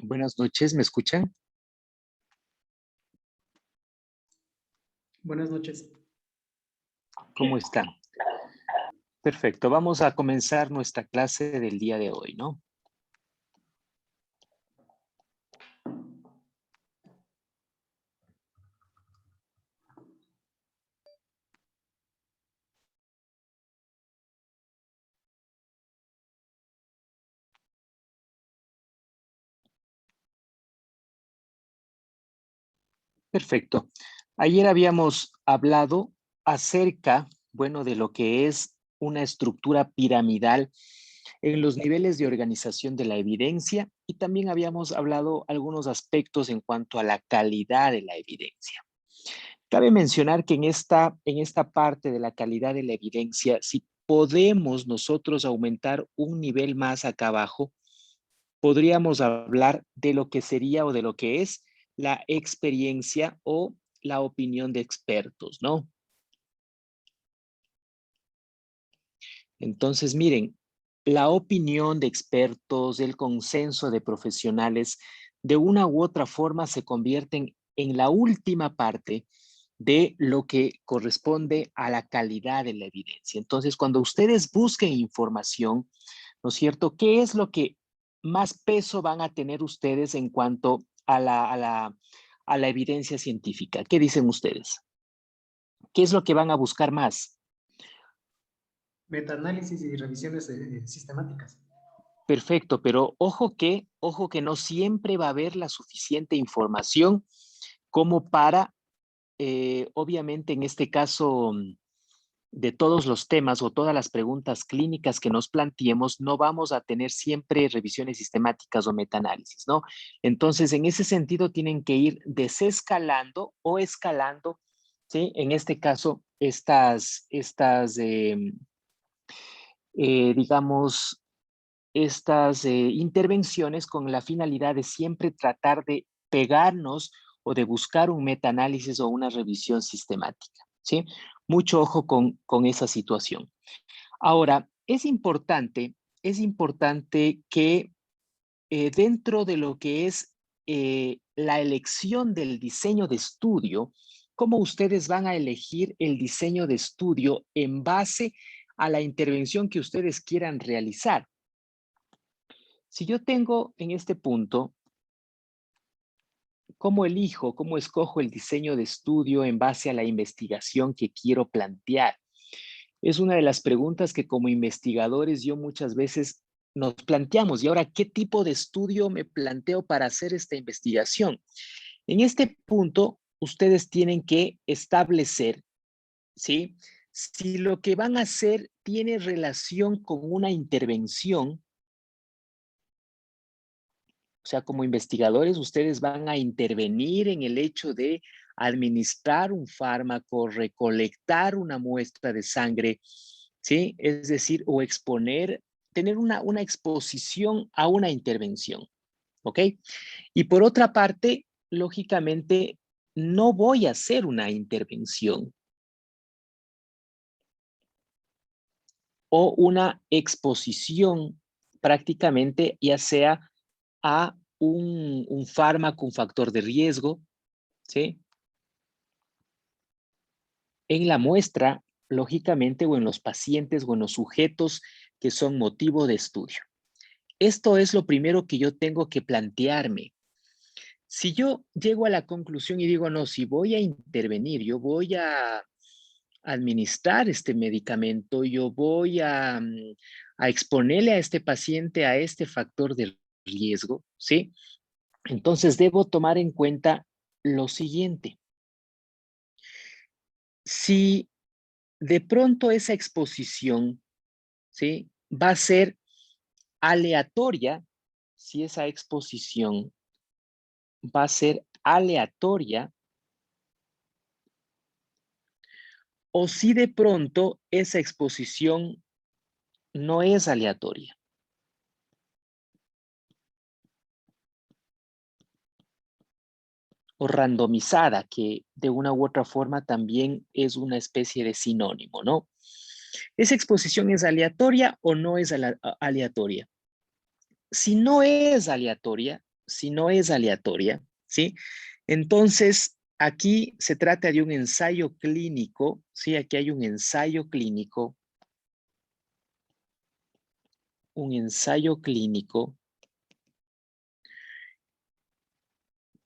Buenas noches, ¿me escuchan? Buenas noches. ¿Cómo están? Perfecto, vamos a comenzar nuestra clase del día de hoy, ¿no? Perfecto. Ayer habíamos hablado acerca, bueno, de lo que es una estructura piramidal en los niveles de organización de la evidencia y también habíamos hablado algunos aspectos en cuanto a la calidad de la evidencia. Cabe mencionar que en esta parte de la calidad de la evidencia, si podemos nosotros aumentar un nivel más acá abajo, podríamos hablar de lo que sería o de lo que es la experiencia o la opinión de expertos, ¿no? Entonces, miren, la opinión de expertos, el consenso de profesionales, de una u otra forma se convierten en la última parte de lo que corresponde a la calidad de la evidencia. Entonces, cuando ustedes busquen información, ¿no es cierto? ¿Qué es lo que más peso van a tener ustedes en cuanto a la evidencia científica? ¿Qué dicen ustedes? ¿Qué es lo que van a buscar más? Metaanálisis y revisiones sistemáticas. Perfecto, pero ojo que no siempre va a haber la suficiente información como para, obviamente en este caso, de todos los temas o todas las preguntas clínicas que nos planteemos, no vamos a tener siempre revisiones sistemáticas o metaanálisis, ¿no? Entonces, en ese sentido, tienen que ir desescalando o escalando, ¿sí? En este caso, digamos, estas intervenciones con la finalidad de siempre tratar de pegarnos o de buscar un metaanálisis o una revisión sistemática, ¿sí? Mucho ojo con esa situación. Ahora, es importante que dentro de lo que es la elección del diseño de estudio, cómo ustedes van a elegir el diseño de estudio en base a la intervención que ustedes quieran realizar. Si yo tengo en este punto, cómo escojo el diseño de estudio en base a la investigación que quiero plantear? Es una de las preguntas que como investigadores yo muchas veces nos planteamos. Y ahora, ¿qué tipo de estudio me planteo para hacer esta investigación? En este punto, ustedes tienen que establecer, ¿sí? Si lo que van a hacer tiene relación con una intervención. O sea, como investigadores, ustedes van a intervenir en el hecho de administrar un fármaco, recolectar una muestra de sangre, ¿sí? Es decir, o exponer, tener una exposición a una intervención, ¿ok? Y por otra parte, lógicamente, no voy a hacer una intervención o una exposición prácticamente, ya sea a un fármaco, un factor de riesgo, ¿sí? En la muestra, lógicamente, o en los pacientes o en los sujetos que son motivo de estudio. Esto es lo primero que yo tengo que plantearme. Si yo llego a la conclusión y digo, no, si voy a intervenir, yo voy a administrar este medicamento, yo voy a exponerle a este paciente a este factor de riesgo, ¿sí? Entonces debo tomar en cuenta lo siguiente. Si de pronto esa exposición, ¿sí? Va a ser aleatoria, si esa exposición va a ser aleatoria, o si de pronto esa exposición no es aleatoria. O randomizada, que de una u otra forma también es una especie de sinónimo, ¿no? ¿Esa exposición es aleatoria o no es aleatoria? Si no es aleatoria, si no es aleatoria, ¿sí? Entonces, aquí se trata de un ensayo clínico, ¿sí? Aquí hay un ensayo clínico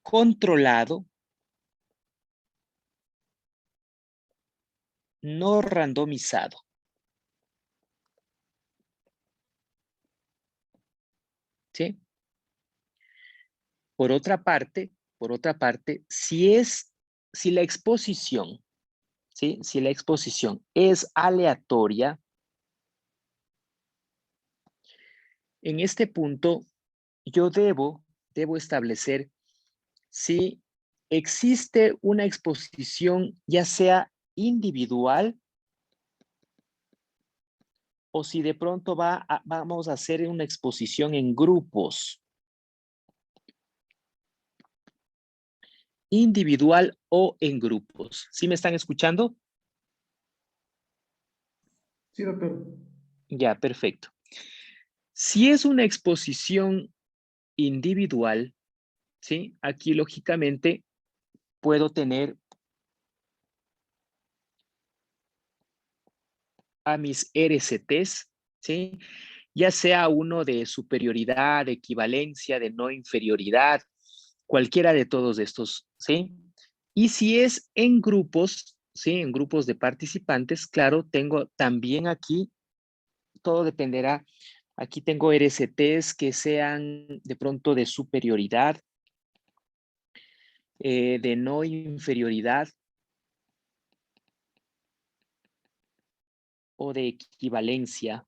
controlado, no randomizado, ¿sí? Por otra parte, si la exposición, ¿sí? Si la exposición es aleatoria, en este punto yo debo establecer si existe una exposición ya sea individual o si de pronto vamos a hacer una exposición en grupos, individual o en grupos. ¿Sí me están escuchando? Sí, doctor. Ya, perfecto. Si es una exposición individual, ¿sí? Aquí lógicamente puedo tener a mis RCTs, ¿sí? Ya sea uno de superioridad, de equivalencia, de no inferioridad, cualquiera de todos estos, ¿sí? Y si es en grupos, ¿sí? En grupos de participantes, claro, tengo también aquí, todo dependerá. Aquí tengo RCTs que sean de pronto de superioridad, de no inferioridad o de equivalencia.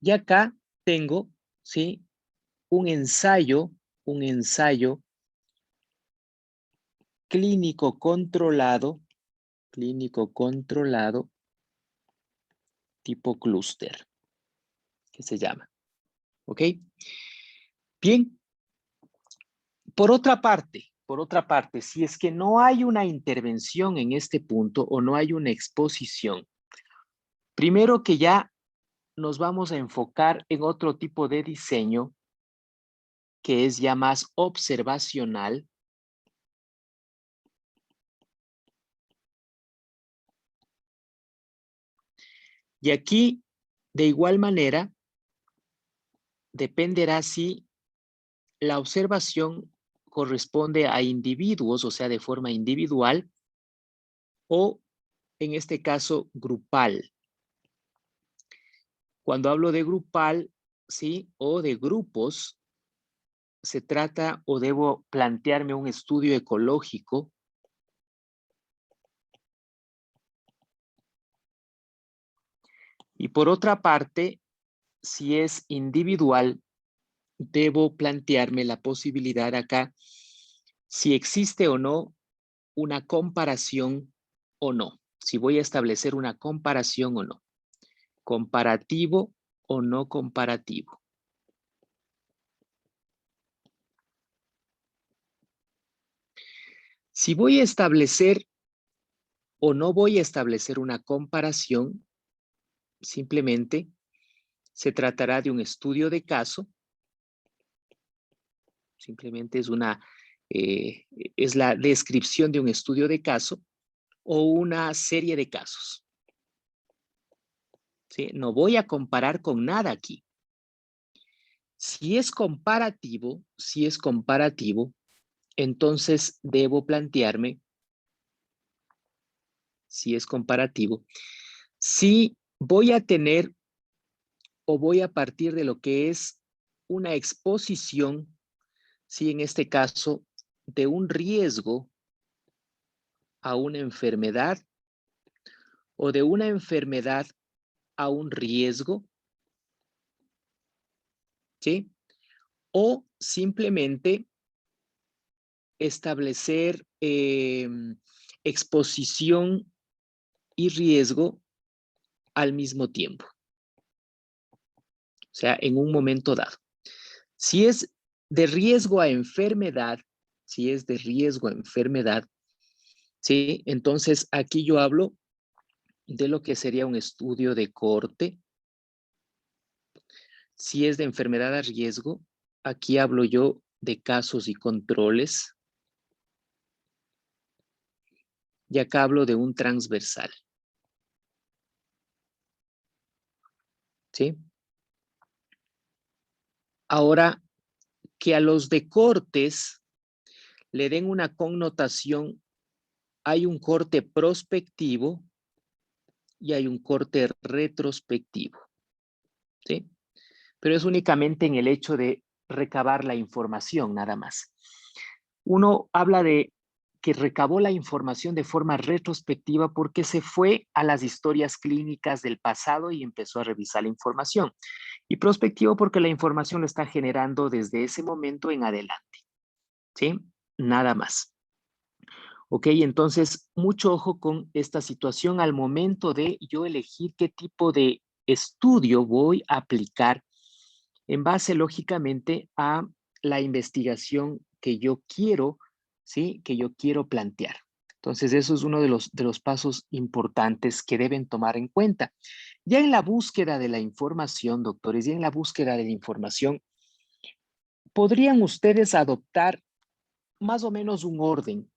Y acá tengo, ¿sí? Un ensayo clínico controlado tipo clúster, que se llama. ¿Ok? Bien. Por otra parte, si es que no hay una intervención en este punto o no hay una exposición, primero que ya nos vamos a enfocar en otro tipo de diseño que es ya más observacional. Y aquí, de igual manera, dependerá si la observación corresponde a individuos, o sea, de forma individual, o en este caso, grupal. Cuando hablo de grupal, ¿sí? O de grupos, se trata o debo plantearme un estudio ecológico. Y por otra parte, si es individual, debo plantearme la posibilidad acá si existe o no una comparación o no. Si voy a establecer una comparación o no. Comparativo o no comparativo. Si voy a establecer o no voy a establecer una comparación, simplemente se tratará de un estudio de caso. Simplemente es la descripción de un estudio de caso o una serie de casos. ¿Sí? No voy a comparar con nada aquí. Si es comparativo, entonces debo plantearme, si es comparativo, si voy a tener o voy a partir de lo que es una exposición, si en este caso, de un riesgo a una enfermedad o de una enfermedad a un riesgo, ¿sí? O simplemente establecer exposición y riesgo al mismo tiempo, o sea, en un momento dado. Si es de riesgo a enfermedad, ¿sí? Entonces aquí yo hablo de lo que sería un estudio de cohorte, Si es de enfermedad a riesgo, aquí hablo yo de casos y controles. Y acá hablo de un transversal. ¿Sí? Ahora, que a los de cortes le den una connotación, hay un corte prospectivo y hay un corte retrospectivo. ¿Sí? Pero es únicamente en el hecho de recabar la información, nada más. Uno habla de que recabó la información de forma retrospectiva porque se fue a las historias clínicas del pasado y empezó a revisar la información. Y prospectivo porque la información lo está generando desde ese momento en adelante. ¿Sí? Nada más. Ok, entonces mucho ojo con esta situación al momento de yo elegir qué tipo de estudio voy a aplicar en base lógicamente a la investigación que yo quiero, ¿sí? Que yo quiero plantear. Entonces, eso es uno de los pasos importantes que deben tomar en cuenta. Ya en la búsqueda de la información, doctores, ya en la búsqueda de la información, podrían ustedes adoptar más o menos un orden.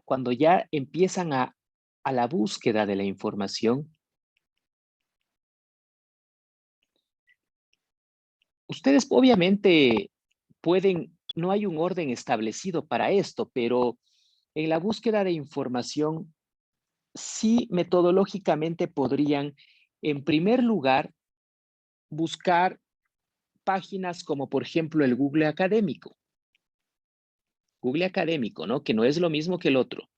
Cuando ya empiezan a la búsqueda de la información, ustedes obviamente pueden, no hay un orden establecido para esto, pero en la búsqueda de información, sí metodológicamente podrían, en primer lugar, buscar páginas como por ejemplo el Google Académico. Google Académico, ¿no? Que no es lo mismo que el otro.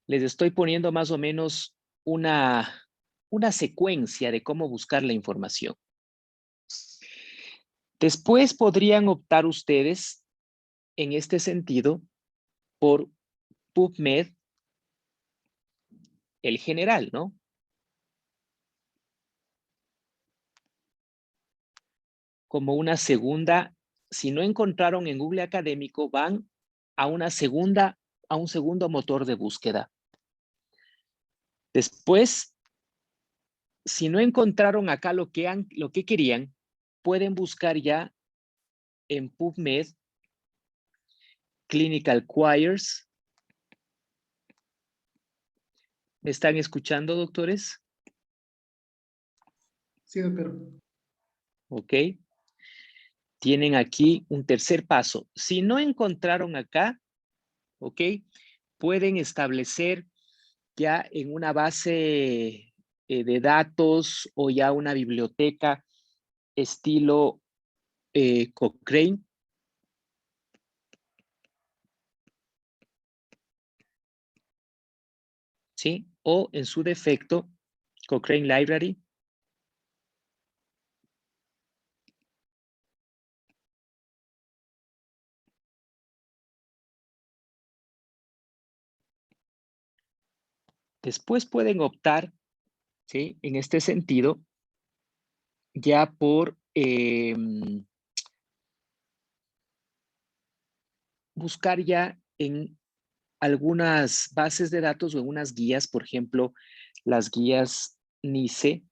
Les estoy poniendo más o menos una secuencia de cómo buscar la información. Después podrían optar ustedes, en este sentido, por PubMed, el general, ¿no? Como una segunda, si no encontraron en Google Académico, van a una segunda, a un segundo motor de búsqueda. Después, si no encontraron acá lo que querían, pueden buscar ya en PubMed Clinical Queries. ¿Me están escuchando, doctores? Sí, doctor. Ok. Tienen aquí un tercer paso. Si no encontraron acá, ok, pueden establecer ya en una base de datos o ya una biblioteca estilo Cochrane. ¿Sí? O en su defecto, Cochrane Library. Después pueden optar, ¿sí? En este sentido, ya por buscar ya en algunas bases de datos o en unas guías, por ejemplo, las guías NICE,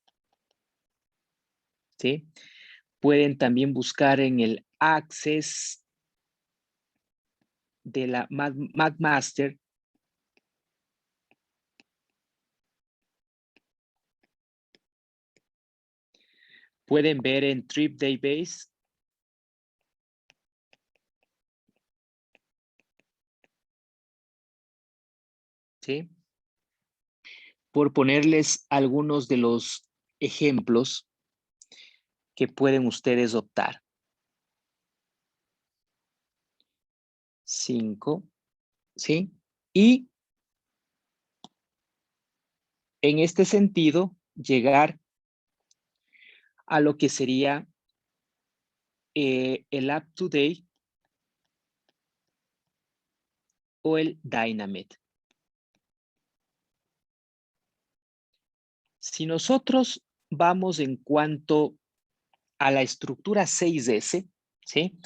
¿sí? Pueden también buscar en el Access de la McMaster. Pueden ver en Trip Database. ¿Sí? Por ponerles algunos de los ejemplos que pueden ustedes optar. 5, ¿sí? Y en este sentido, llegar a lo que sería el UpToDate o el Dynamed. Si nosotros vamos en cuanto a la estructura 6S, ¿sí?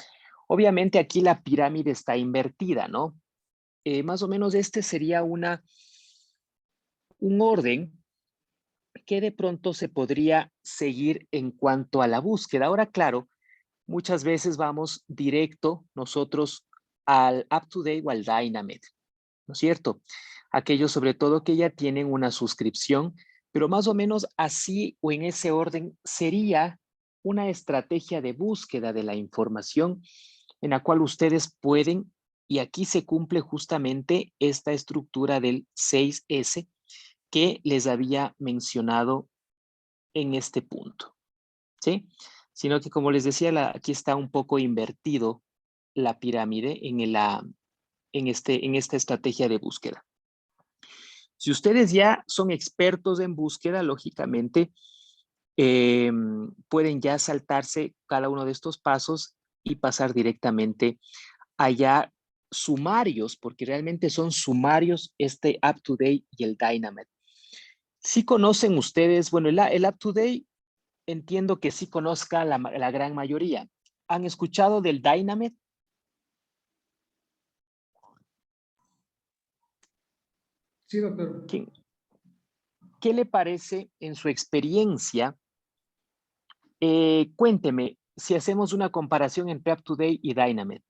Obviamente aquí la pirámide está invertida, ¿no? Más o menos este sería un orden ¿qué de pronto se podría seguir en cuanto a la búsqueda? Ahora, claro, muchas veces vamos directo nosotros al UpToDate o al Dynamite, ¿no es cierto? Aquellos sobre todo que ya tienen una suscripción, pero más o menos así o en ese orden sería una estrategia de búsqueda de la información en la cual ustedes pueden, y aquí se cumple justamente esta estructura del 6S que les había mencionado en este punto, ¿sí? Sino que como les decía, aquí está un poco invertido la pirámide en esta estrategia de búsqueda. Si ustedes ya son expertos en búsqueda, lógicamente pueden ya saltarse cada uno de estos pasos y pasar directamente allá sumarios, porque realmente son sumarios este UpToDate y el Dynamite. Si conocen ustedes, bueno, el UpToDate entiendo que sí conozca la gran mayoría. ¿Han escuchado del Dynamite? Sí, doctor. ¿Qué, qué le parece en su experiencia? Cuénteme si hacemos una comparación entre UpToDate y Dynamite.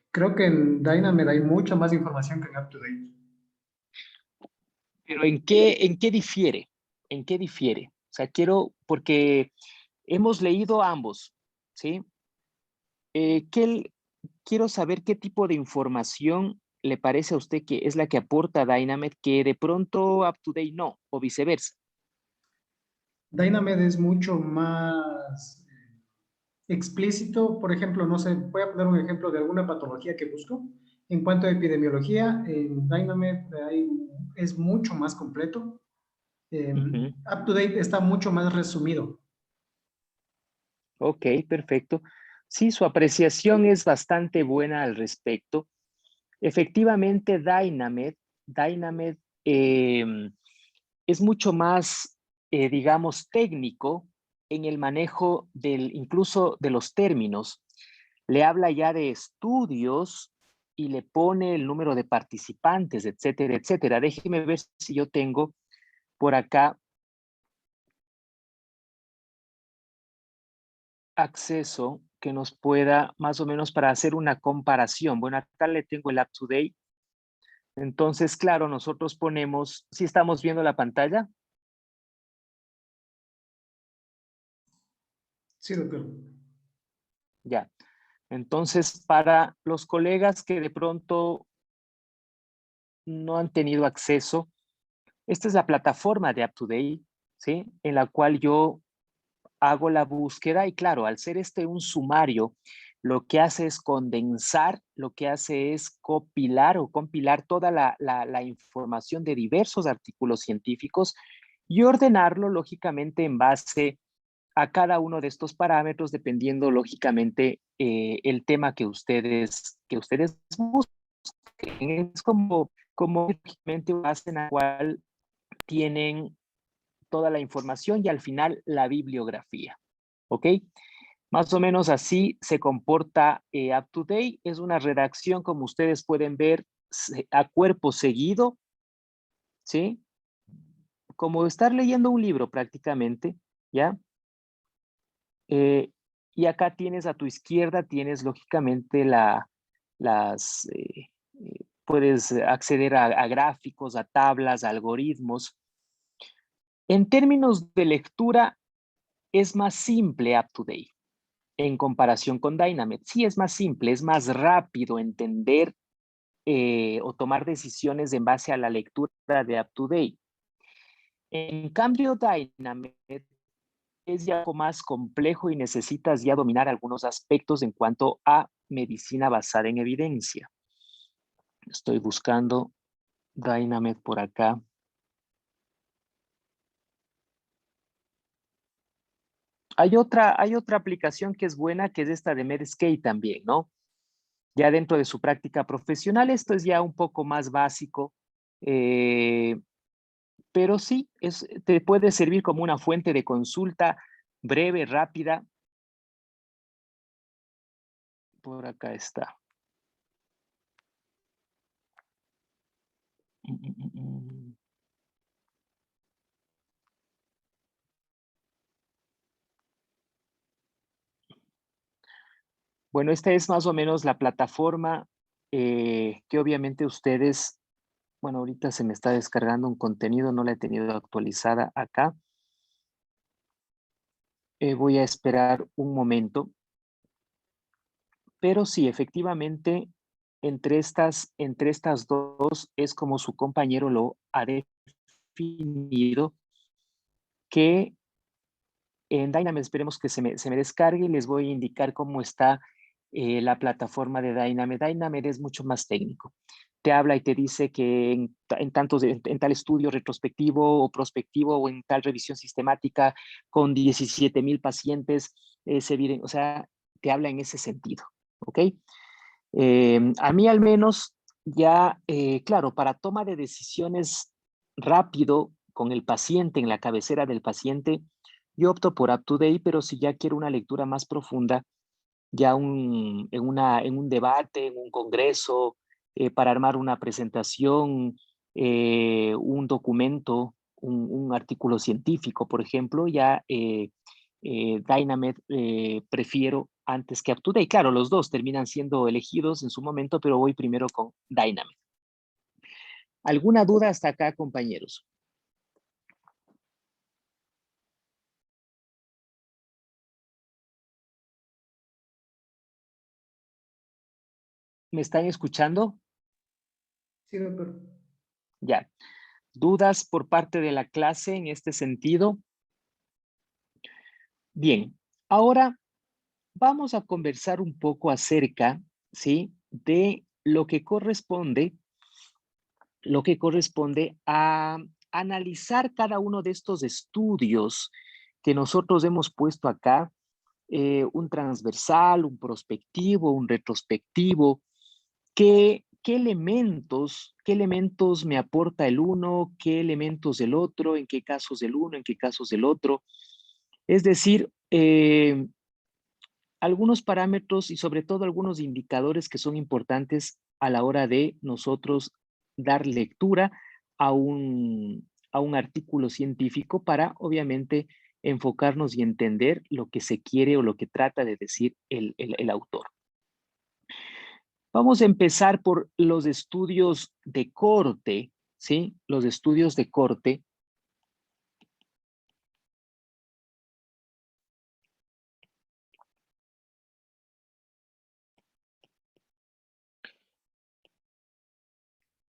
Creo que en Dynamite hay mucha más información que en UpToDate. Pero ¿en qué difiere? ¿En qué difiere? O sea, porque hemos leído ambos, ¿sí? Eh, ¿qué, quiero saber qué tipo de información le parece a usted que es la que aporta Dynamite que de pronto UpToDate no, o viceversa. Dynamite es mucho más explícito. Por ejemplo, no sé, voy a poner un ejemplo de alguna patología que busco. En cuanto a epidemiología, en Dynamite es mucho más completo. Ujú. UpToDate está mucho más resumido. Ok, perfecto. Sí, su apreciación es bastante buena al respecto. Efectivamente, Dynamite es mucho más, digamos, técnico en el manejo incluso de los términos. Le habla ya de estudios y le pone el número de participantes, etcétera, etcétera. Déjeme ver si yo tengo por acá acceso que nos pueda más o menos para hacer una comparación. Bueno, acá le tengo el UpToDate. Entonces, claro, nosotros ponemos, si estamos viendo la pantalla, Sí, doctor. ya. Entonces, para los colegas que de pronto no han tenido acceso, esta es la plataforma de UpToDate, ¿sí? En la cual yo hago la búsqueda y claro, al ser este un sumario, lo que hace es condensar, lo que hace es compilar toda la información de diversos artículos científicos y ordenarlo lógicamente en base a cada uno de estos parámetros, dependiendo lógicamente el tema que ustedes busquen. Es como lógicamente una base en la cual tienen toda la información y al final la bibliografía. ¿Ok? Más o menos así se comporta UpToDate. Es una redacción, como ustedes pueden ver, a cuerpo seguido, ¿sí? Como estar leyendo un libro prácticamente, ¿ya? Eh, y acá tienes a tu izquierda, tienes lógicamente las, puedes acceder a gráficos, a tablas, a algoritmos. En términos de lectura, es más simple UpToDate en comparación con Dynamite. Sí, es más simple, es más rápido entender o tomar decisiones en base a la lectura de UpToDate. En cambio, Dynamite es ya algo más complejo y necesitas ya dominar algunos aspectos en cuanto a medicina basada en evidencia. Estoy buscando Dynamite por acá. Hay otra aplicación que es buena, que es esta de Medscape también, ¿no? Ya dentro de su práctica profesional, esto es ya un poco más básico, eh, pero sí, te puede servir como una fuente de consulta breve, rápida. Por acá está. Bueno, esta es más o menos la plataforma que obviamente ustedes, bueno, ahorita se me está descargando un contenido, no la he tenido actualizada acá. Voy a esperar un momento. Pero sí, efectivamente, entre estas dos es como su compañero lo ha definido, que en Dynamo esperemos que se me descargue y les voy a indicar cómo está la plataforma de Dynamo. Dynamo es mucho más técnico. Te habla y te dice que en tal estudio retrospectivo o prospectivo o en tal revisión sistemática con 17,000 pacientes, o sea, te habla en ese sentido, ¿ok? A mí al menos ya, claro, para toma de decisiones rápido con el paciente, en la cabecera del paciente, yo opto por UpToDate, pero si ya quiero una lectura más profunda, ya en un debate, en un congreso, para armar una presentación, un documento, un artículo científico, por ejemplo, ya Dynamed prefiero antes que UpToDate. Claro, los dos terminan siendo elegidos en su momento, pero voy primero con Dynamed. ¿Alguna duda hasta acá, compañeros? ¿Me están escuchando? Sí, doctor. Ya. ¿Dudas por parte de la clase en este sentido? Bien, ahora vamos a conversar un poco acerca, ¿sí? De lo que corresponde a analizar cada uno de estos estudios que nosotros hemos puesto acá, un transversal, un prospectivo, un retrospectivo. ¿Qué elementos me aporta el uno? ¿Qué elementos del otro? ¿En qué casos del uno? ¿En qué casos del otro? Es decir, algunos parámetros y sobre todo algunos indicadores que son importantes a la hora de nosotros dar lectura a un artículo científico para, obviamente, enfocarnos y entender lo que se quiere o lo que trata de decir el autor. Vamos a empezar por los estudios de corte, ¿sí? Los estudios de corte.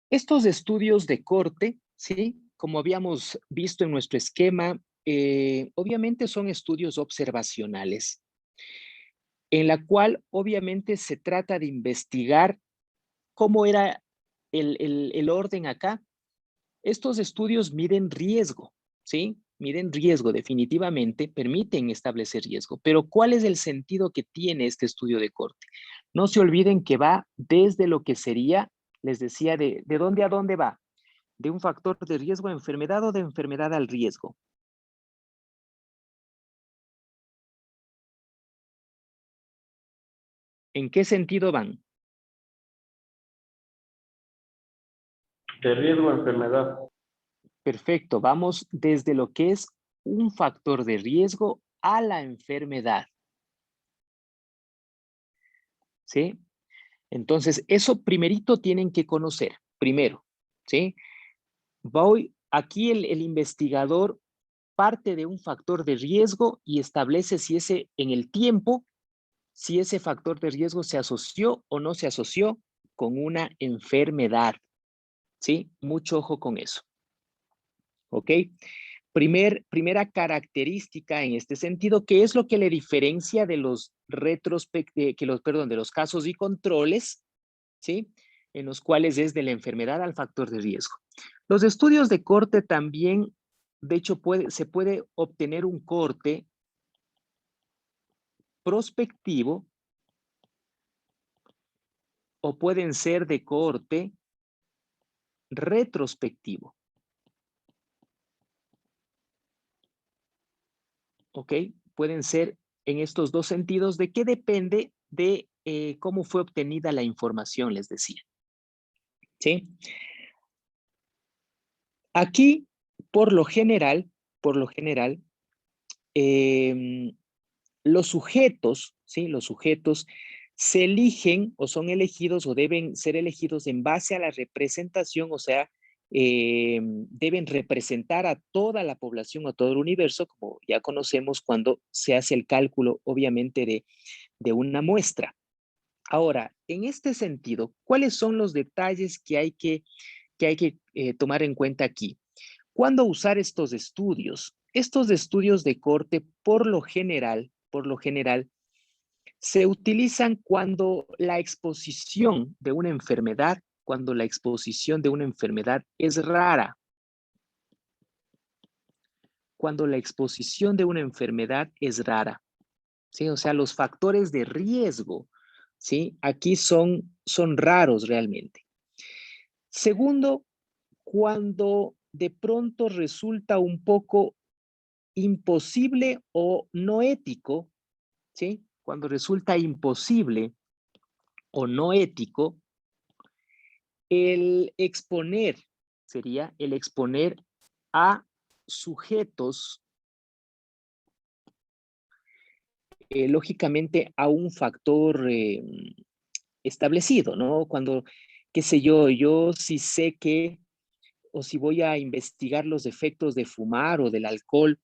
Estos estudios de corte, ¿sí? Como habíamos visto en nuestro esquema, obviamente son estudios observacionales, en la cual obviamente se trata de investigar cómo era el orden acá. Estos estudios miden riesgo, ¿sí? Miden riesgo definitivamente, permiten establecer riesgo, pero ¿cuál es el sentido que tiene este estudio de corte? No se olviden que va desde lo que sería, les decía, de dónde a dónde va, de un factor de riesgo a enfermedad o de enfermedad al riesgo. ¿En qué sentido van? De riesgo a enfermedad. Perfecto, vamos desde lo que es un factor de riesgo a la enfermedad. ¿Sí? Entonces, eso primerito tienen que conocer, primero, ¿sí? Aquí el investigador parte de un factor de riesgo y establece si ese en el tiempo, si ese factor de riesgo se asoció o no se asoció con una enfermedad, ¿sí? Mucho ojo con eso, ¿ok? Primera característica en este sentido, ¿qué es lo que le diferencia de los de los casos y controles, ¿sí? En los cuales es de la enfermedad al factor de riesgo. Los estudios de corte también, de hecho, se puede obtener un corte prospectivo o pueden ser de corte retrospectivo. ¿Ok? Pueden ser en estos dos sentidos. ¿De qué depende de cómo fue obtenida la información? Les decía. ¿Sí? Aquí, por lo general, los sujetos, ¿sí? Los sujetos se eligen o son elegidos o deben ser elegidos en base a la representación, o sea, deben representar a toda la población, a todo el universo, como ya conocemos cuando se hace el cálculo, obviamente, de una muestra. Ahora, en este sentido, ¿cuáles son los detalles que hay que tomar en cuenta aquí? ¿Cuándo usar estos estudios? Estos estudios de corte, por lo general, se utilizan cuando la exposición de una enfermedad, es rara. Cuando la exposición de una enfermedad es rara, ¿sí? O sea, los factores de riesgo, ¿sí? Aquí son raros realmente. Segundo, cuando de pronto resulta un poco imposible o no ético, ¿sí? Cuando resulta imposible o no ético, sería el exponer a sujetos, lógicamente, a un factor establecido, ¿no? Cuando, qué sé yo sí sé que, o si voy a investigar los efectos de fumar o del alcohol,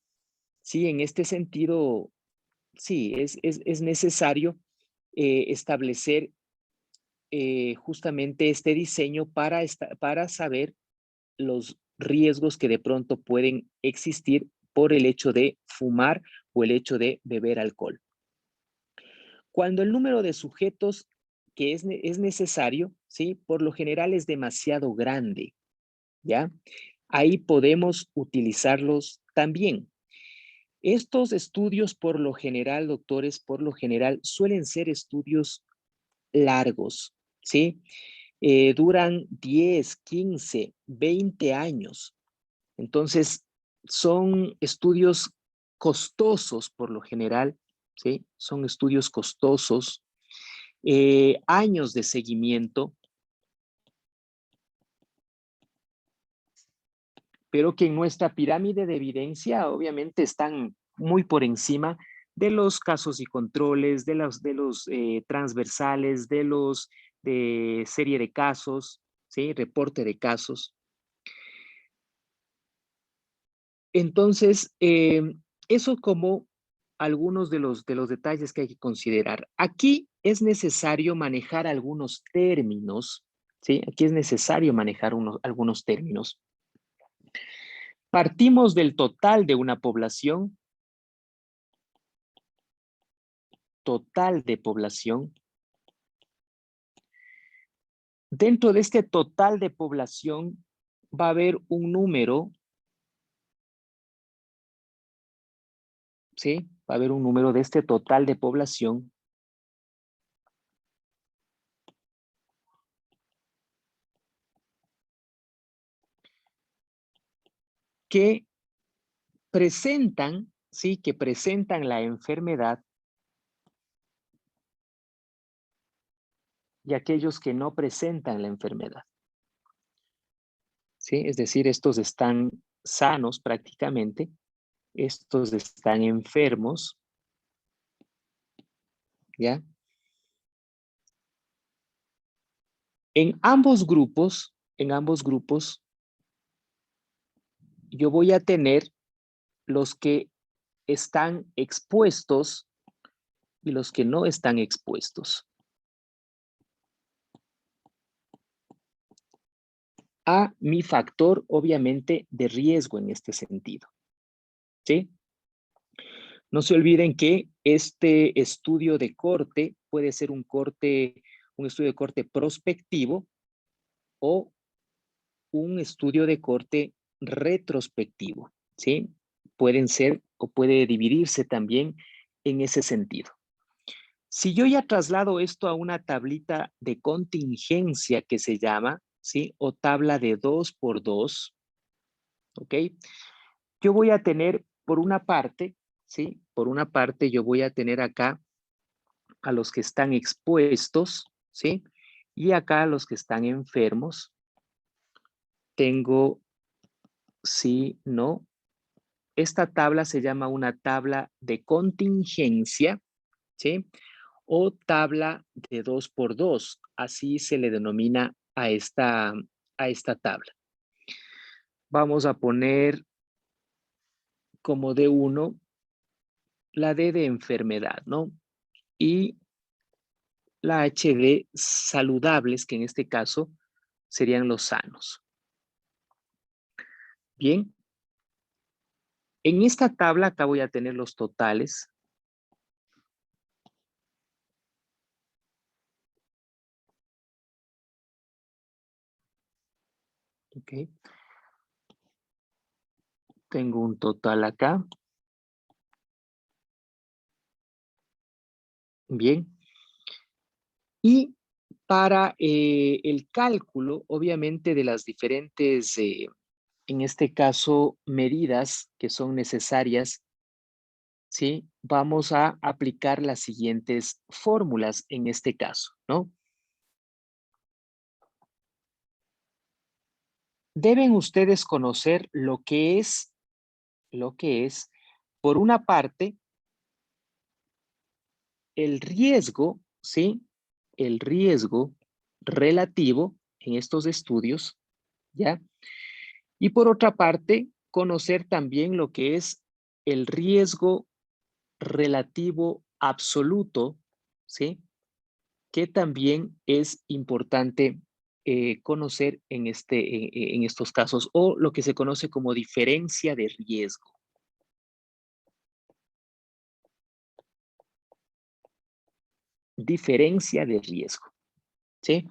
sí, en este sentido, sí, es necesario establecer justamente este diseño para saber los riesgos que de pronto pueden existir por el hecho de fumar o el hecho de beber alcohol. Cuando el número de sujetos que es necesario, ¿sí? Por lo general es demasiado grande, ¿ya? Ahí podemos utilizarlos también. Estos estudios, por lo general, doctores, por lo general, suelen ser estudios largos, ¿sí? Duran 10, 15, 20 años. Entonces, son estudios costosos por lo general, ¿sí? Son estudios costosos, años de seguimiento, pero que en nuestra pirámide de evidencia obviamente están muy por encima de los casos y controles, de los transversales, de los de serie de casos, ¿sí? Reporte de casos. Entonces, eso como algunos de los detalles que hay que considerar. Aquí es necesario manejar algunos términos, ¿sí? Aquí es necesario manejar algunos términos. Partimos del total de una población, total de población. Dentro de este total de población va a haber un número, ¿sí? Va a haber un número de este total de población que presentan, ¿sí? Que presentan la enfermedad y aquellos que no presentan la enfermedad, ¿sí? Es decir, estos están sanos prácticamente, estos están enfermos, ¿ya? En ambos grupos, yo voy a tener los que están expuestos y los que no están expuestos a mi factor, obviamente, de riesgo en este sentido, ¿sí? No se olviden que este estudio de corte puede ser un estudio de corte prospectivo o un estudio de corte retrospectivo, ¿sí? Pueden ser o puede dividirse también en ese sentido. Si yo ya traslado esto a una tablita de contingencia que se llama, ¿sí? O tabla de 2 por 2, ¿ok? Yo voy a tener por una parte, ¿sí? Por una parte yo voy a tener acá a los que están expuestos, ¿sí? Y acá a los que están enfermos. Tengo sí, no. Esta tabla se llama una tabla de contingencia, ¿sí? O tabla de 2 por 2, así se le denomina a esta tabla. Vamos a poner como D1 la D de enfermedad, ¿no? Y la H de saludables, que en este caso serían los sanos. Bien. En esta tabla acá voy a tener los totales. Ok. Tengo un total acá. Bien. Y para el cálculo, obviamente, de las diferentes, en este caso, medidas que son necesarias, ¿sí? Vamos a aplicar las siguientes fórmulas en este caso, ¿no? Deben ustedes conocer lo que es, por una parte, el riesgo, ¿sí? El riesgo relativo en estos estudios, ¿ya? Y por otra parte, conocer también lo que es el riesgo relativo absoluto, ¿sí? Que también es importante conocer en estos casos, o lo que se conoce como diferencia de riesgo. Diferencia de riesgo, ¿sí?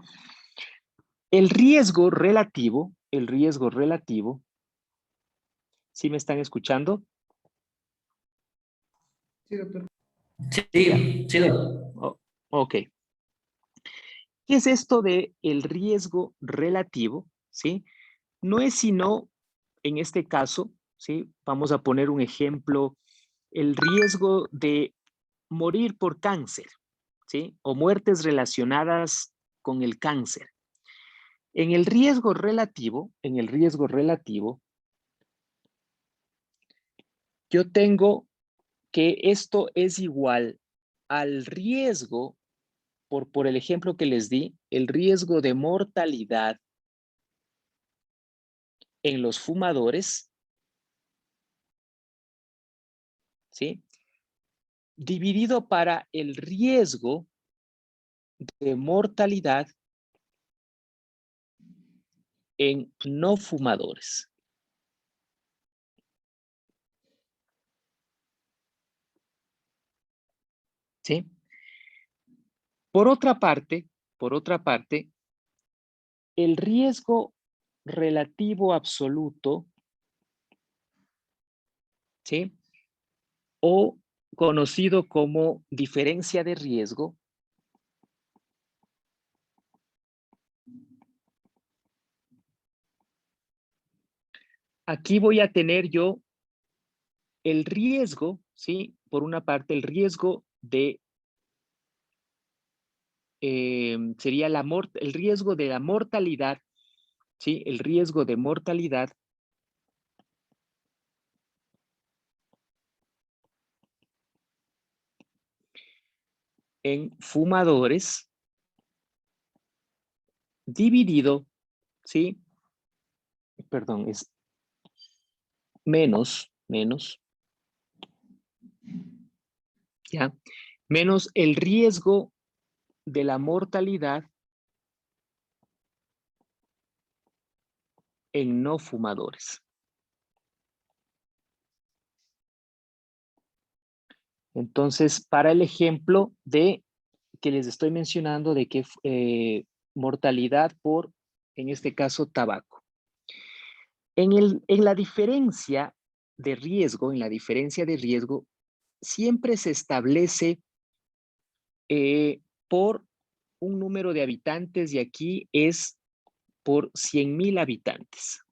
El riesgo relativo, ¿sí me están escuchando? Sí, doctor. Ya. Sí, sí, doctor. Ok. ¿Qué es esto de el riesgo relativo? ¿Sí? No es sino, en este caso, ¿sí? Vamos a poner un ejemplo, el riesgo de morir por cáncer, ¿sí? O muertes relacionadas con el cáncer. En el riesgo relativo, yo tengo que esto es igual al riesgo, por el ejemplo que les di, el riesgo de mortalidad en los fumadores, ¿sí? Dividido para el riesgo de mortalidad en no fumadores. ¿Sí? Por otra parte, el riesgo relativo absoluto, ¿sí? O conocido como diferencia de riesgo, aquí voy a tener yo el riesgo, ¿sí? Por una parte, el riesgo de, sería el riesgo de la mortalidad, ¿sí? El riesgo de mortalidad en fumadores dividido, ¿sí? Perdón, es menos, ¿ya? Menos el riesgo de la mortalidad en no fumadores. Entonces, para el ejemplo de que les estoy mencionando de que mortalidad por, en este caso, tabaco. En la diferencia de riesgo, siempre se establece por un número de habitantes y aquí es por 100,000 habitantes.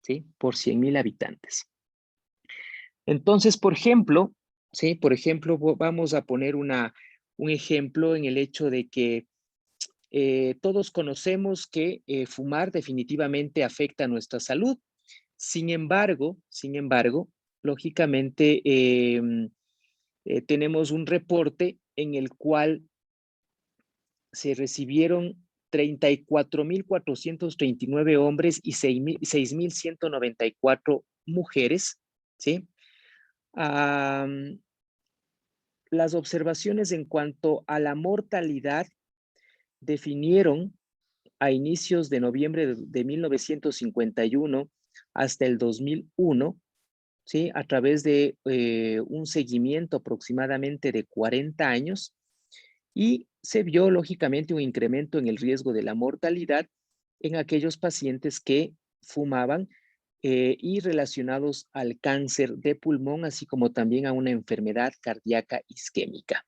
¿Sí? Por 100,000 habitantes. Entonces, por ejemplo, vamos a poner un ejemplo en el hecho de que Todos conocemos que fumar definitivamente afecta a nuestra salud. Sin embargo, lógicamente tenemos un reporte en el cual se recibieron 34.439 hombres y 6.194 mujeres, ¿sí? Las observaciones en cuanto a la mortalidad definieron a inicios de noviembre de 1951 hasta el 2001, ¿sí? A través de un seguimiento aproximadamente de 40 años, y se vio lógicamente un incremento en el riesgo de la mortalidad en aquellos pacientes que fumaban y relacionados al cáncer de pulmón, así como también a una enfermedad cardíaca isquémica.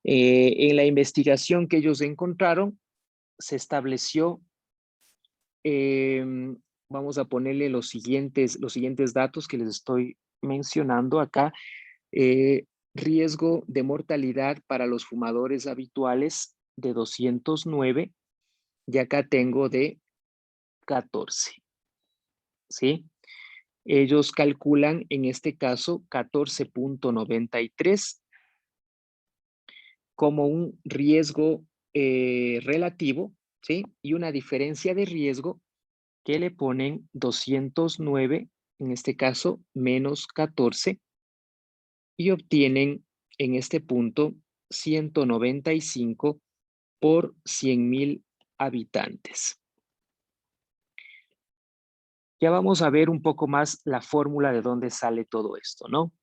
En la investigación que ellos encontraron, se estableció, vamos a ponerle los siguientes datos que les estoy mencionando acá. Riesgo de mortalidad para los fumadores habituales de 209, y acá tengo de 14, ¿sí? Ellos calculan en este caso 14.93 como un riesgo relativo, ¿sí? Y una diferencia de riesgo que le ponen 209, en este caso menos 14, y obtienen en este punto 195 por 100.000 habitantes. Ya vamos a ver un poco más la fórmula de dónde sale todo esto, ¿no?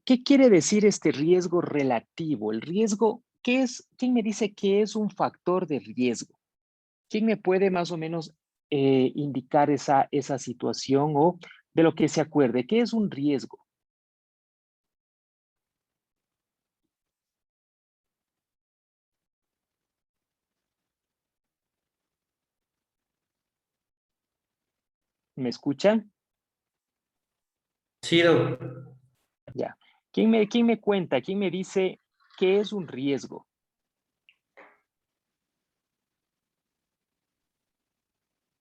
¿Qué quiere decir este riesgo relativo? El riesgo, ¿qué es? ¿Quién me dice qué es un factor de riesgo? ¿Quién me puede más o menos indicar esa situación o de lo que se acuerde? ¿Qué es un riesgo? ¿Me escuchan? Sí, doctor. Ya. ¿Quién me cuenta? ¿Quién me dice qué es un riesgo?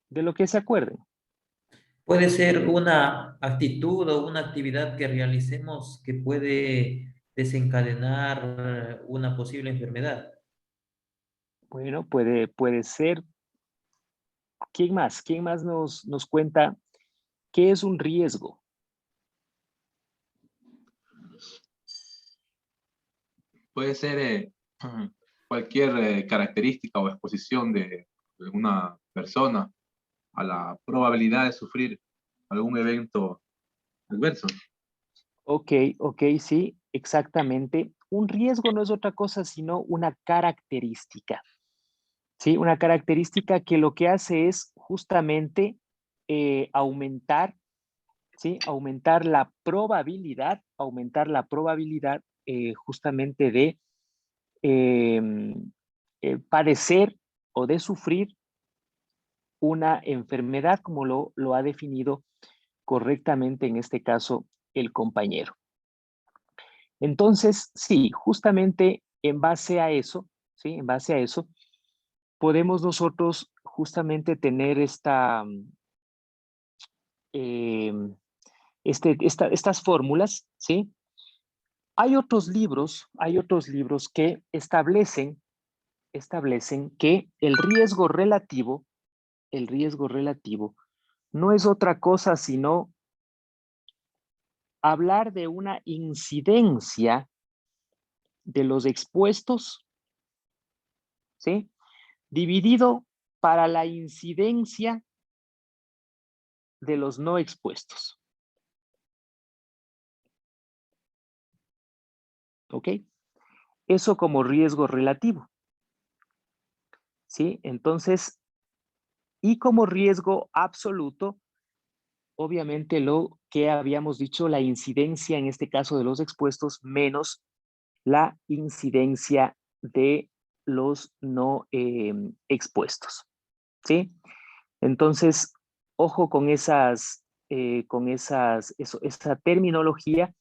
De lo que se acuerden. Puede ser una actitud o una actividad que realicemos que puede desencadenar una posible enfermedad. Bueno, puede ser. ¿Quién más? ¿Quién más nos cuenta qué es un riesgo? Puede ser cualquier característica o exposición de una persona a la probabilidad de sufrir algún evento adverso. Ok, sí, exactamente. Un riesgo no es otra cosa sino una característica, ¿sí? Una característica que lo que hace es justamente aumentar, ¿sí? Aumentar la probabilidad justamente de padecer o de sufrir una enfermedad, como lo ha definido correctamente en este caso el compañero. Entonces, sí, justamente en base a eso, ¿sí? En base a eso, podemos nosotros justamente tener estas fórmulas, ¿sí? Hay otros libros que establecen que el riesgo relativo no es otra cosa sino hablar de una incidencia de los expuestos, ¿sí? Dividido para la incidencia de los no expuestos. ¿Ok? Eso como riesgo relativo. ¿Sí? Entonces, y como riesgo absoluto, obviamente lo que habíamos dicho, la incidencia en este caso de los expuestos menos la incidencia de los no expuestos. ¿Sí? Entonces, ojo con esa terminología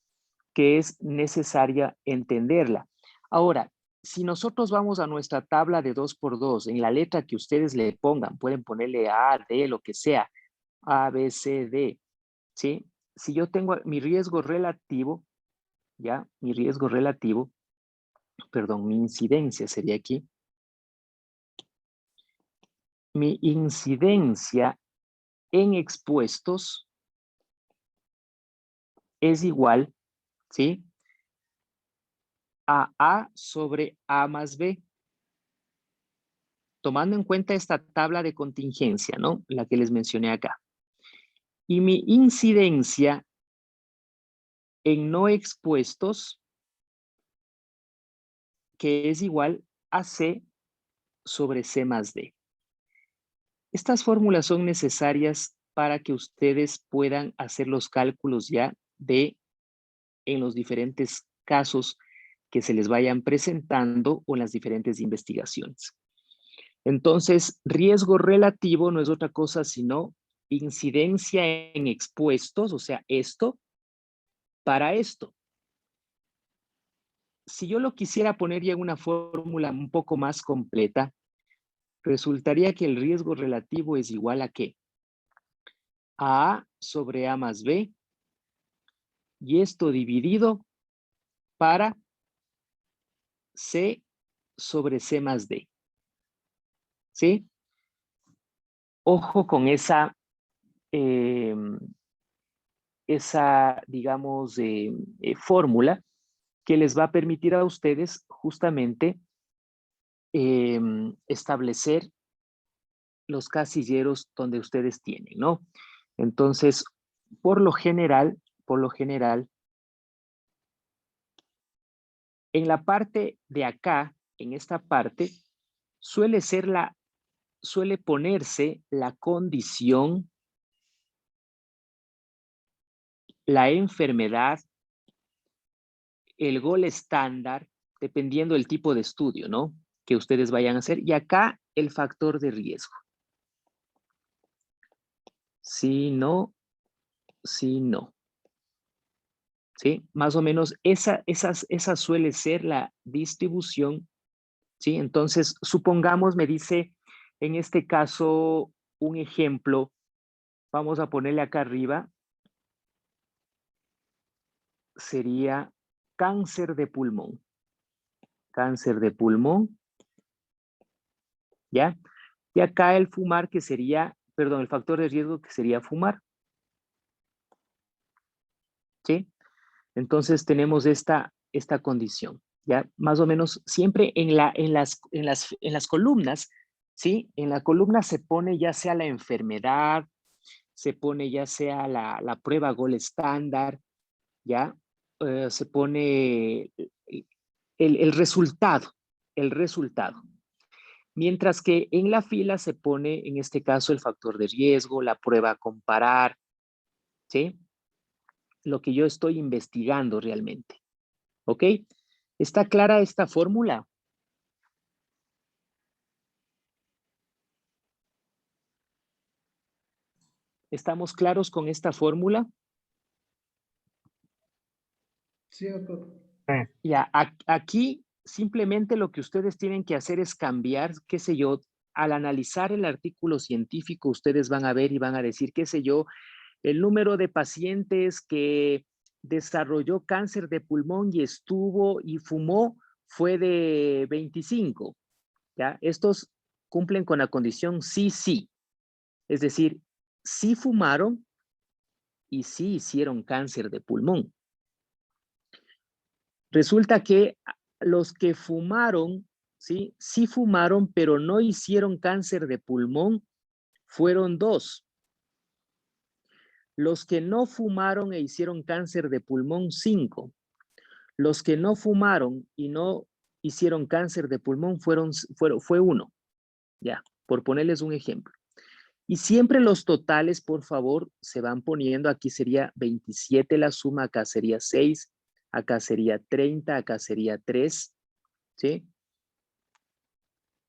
que es necesaria entenderla. Ahora, si nosotros vamos a nuestra tabla de 2×2, en la letra que ustedes le pongan, pueden ponerle A, D, lo que sea, A, B, C, D, ¿sí? Si yo tengo mi riesgo relativo, ¿ya? Mi riesgo relativo, perdón, mi incidencia sería aquí. Mi incidencia en expuestos es igual, ¿sí? A A sobre A más B. Tomando en cuenta esta tabla de contingencia, ¿no? La que les mencioné acá. Y mi incidencia en no expuestos, que es igual a C sobre C más D. Estas fórmulas son necesarias para que ustedes puedan hacer los cálculos ya en los diferentes casos que se les vayan presentando o en las diferentes investigaciones. Entonces, riesgo relativo no es otra cosa sino incidencia en expuestos, o sea, esto para esto. Si yo lo quisiera poner ya en una fórmula un poco más completa, resultaría que el riesgo relativo es igual a ¿qué? A A sobre A más B, y esto dividido para C sobre C más D. ¿Sí? Ojo con esa, digamos, fórmula que les va a permitir a ustedes justamente establecer los casilleros donde ustedes tienen, ¿no? Entonces, por lo general, en la parte de acá, en esta parte, suele ponerse la condición, la enfermedad, el gol estándar, dependiendo del tipo de estudio, ¿no? Que ustedes vayan a hacer. Y acá el factor de riesgo. Sí, no, sí, no. ¿Sí? Más o menos esa suele ser la distribución. ¿Sí? Entonces, supongamos, me dice, en este caso, un ejemplo, vamos a ponerle acá arriba, sería cáncer de pulmón. Cáncer de pulmón, ¿ya? Y acá el fumar, que sería, perdón, el factor de riesgo que sería fumar. ¿Sí? Entonces tenemos esta condición, ¿ya? Más o menos siempre en las columnas, ¿sí? En la columna se pone ya sea la enfermedad, se pone ya sea la prueba gol estándar, ¿ya? Se pone el resultado, Mientras que en la fila se pone, en este caso, el factor de riesgo, la prueba a comparar, ¿sí? Lo que yo estoy investigando realmente. ¿Ok? ¿Está clara esta fórmula? ¿Estamos claros con esta fórmula? Sí, doctor. Ya, aquí simplemente lo que ustedes tienen que hacer es cambiar, qué sé yo, al analizar el artículo científico, ustedes van a ver y van a decir, qué sé yo, el número de pacientes que desarrolló cáncer de pulmón y estuvo y fumó fue de 25. ¿Ya? Estos cumplen con la condición sí, sí. Es decir, sí fumaron y sí hicieron cáncer de pulmón. Resulta que los que fumaron, ¿sí? Sí fumaron, pero no hicieron cáncer de pulmón, fueron 2. Los que no fumaron e hicieron cáncer de pulmón, 5. Los que no fumaron y no hicieron cáncer de pulmón fue 1. Ya, por ponerles un ejemplo. Y siempre los totales, por favor, se van poniendo. Aquí sería 27 la suma, acá sería 6, acá sería 30, acá sería 3, ¿sí?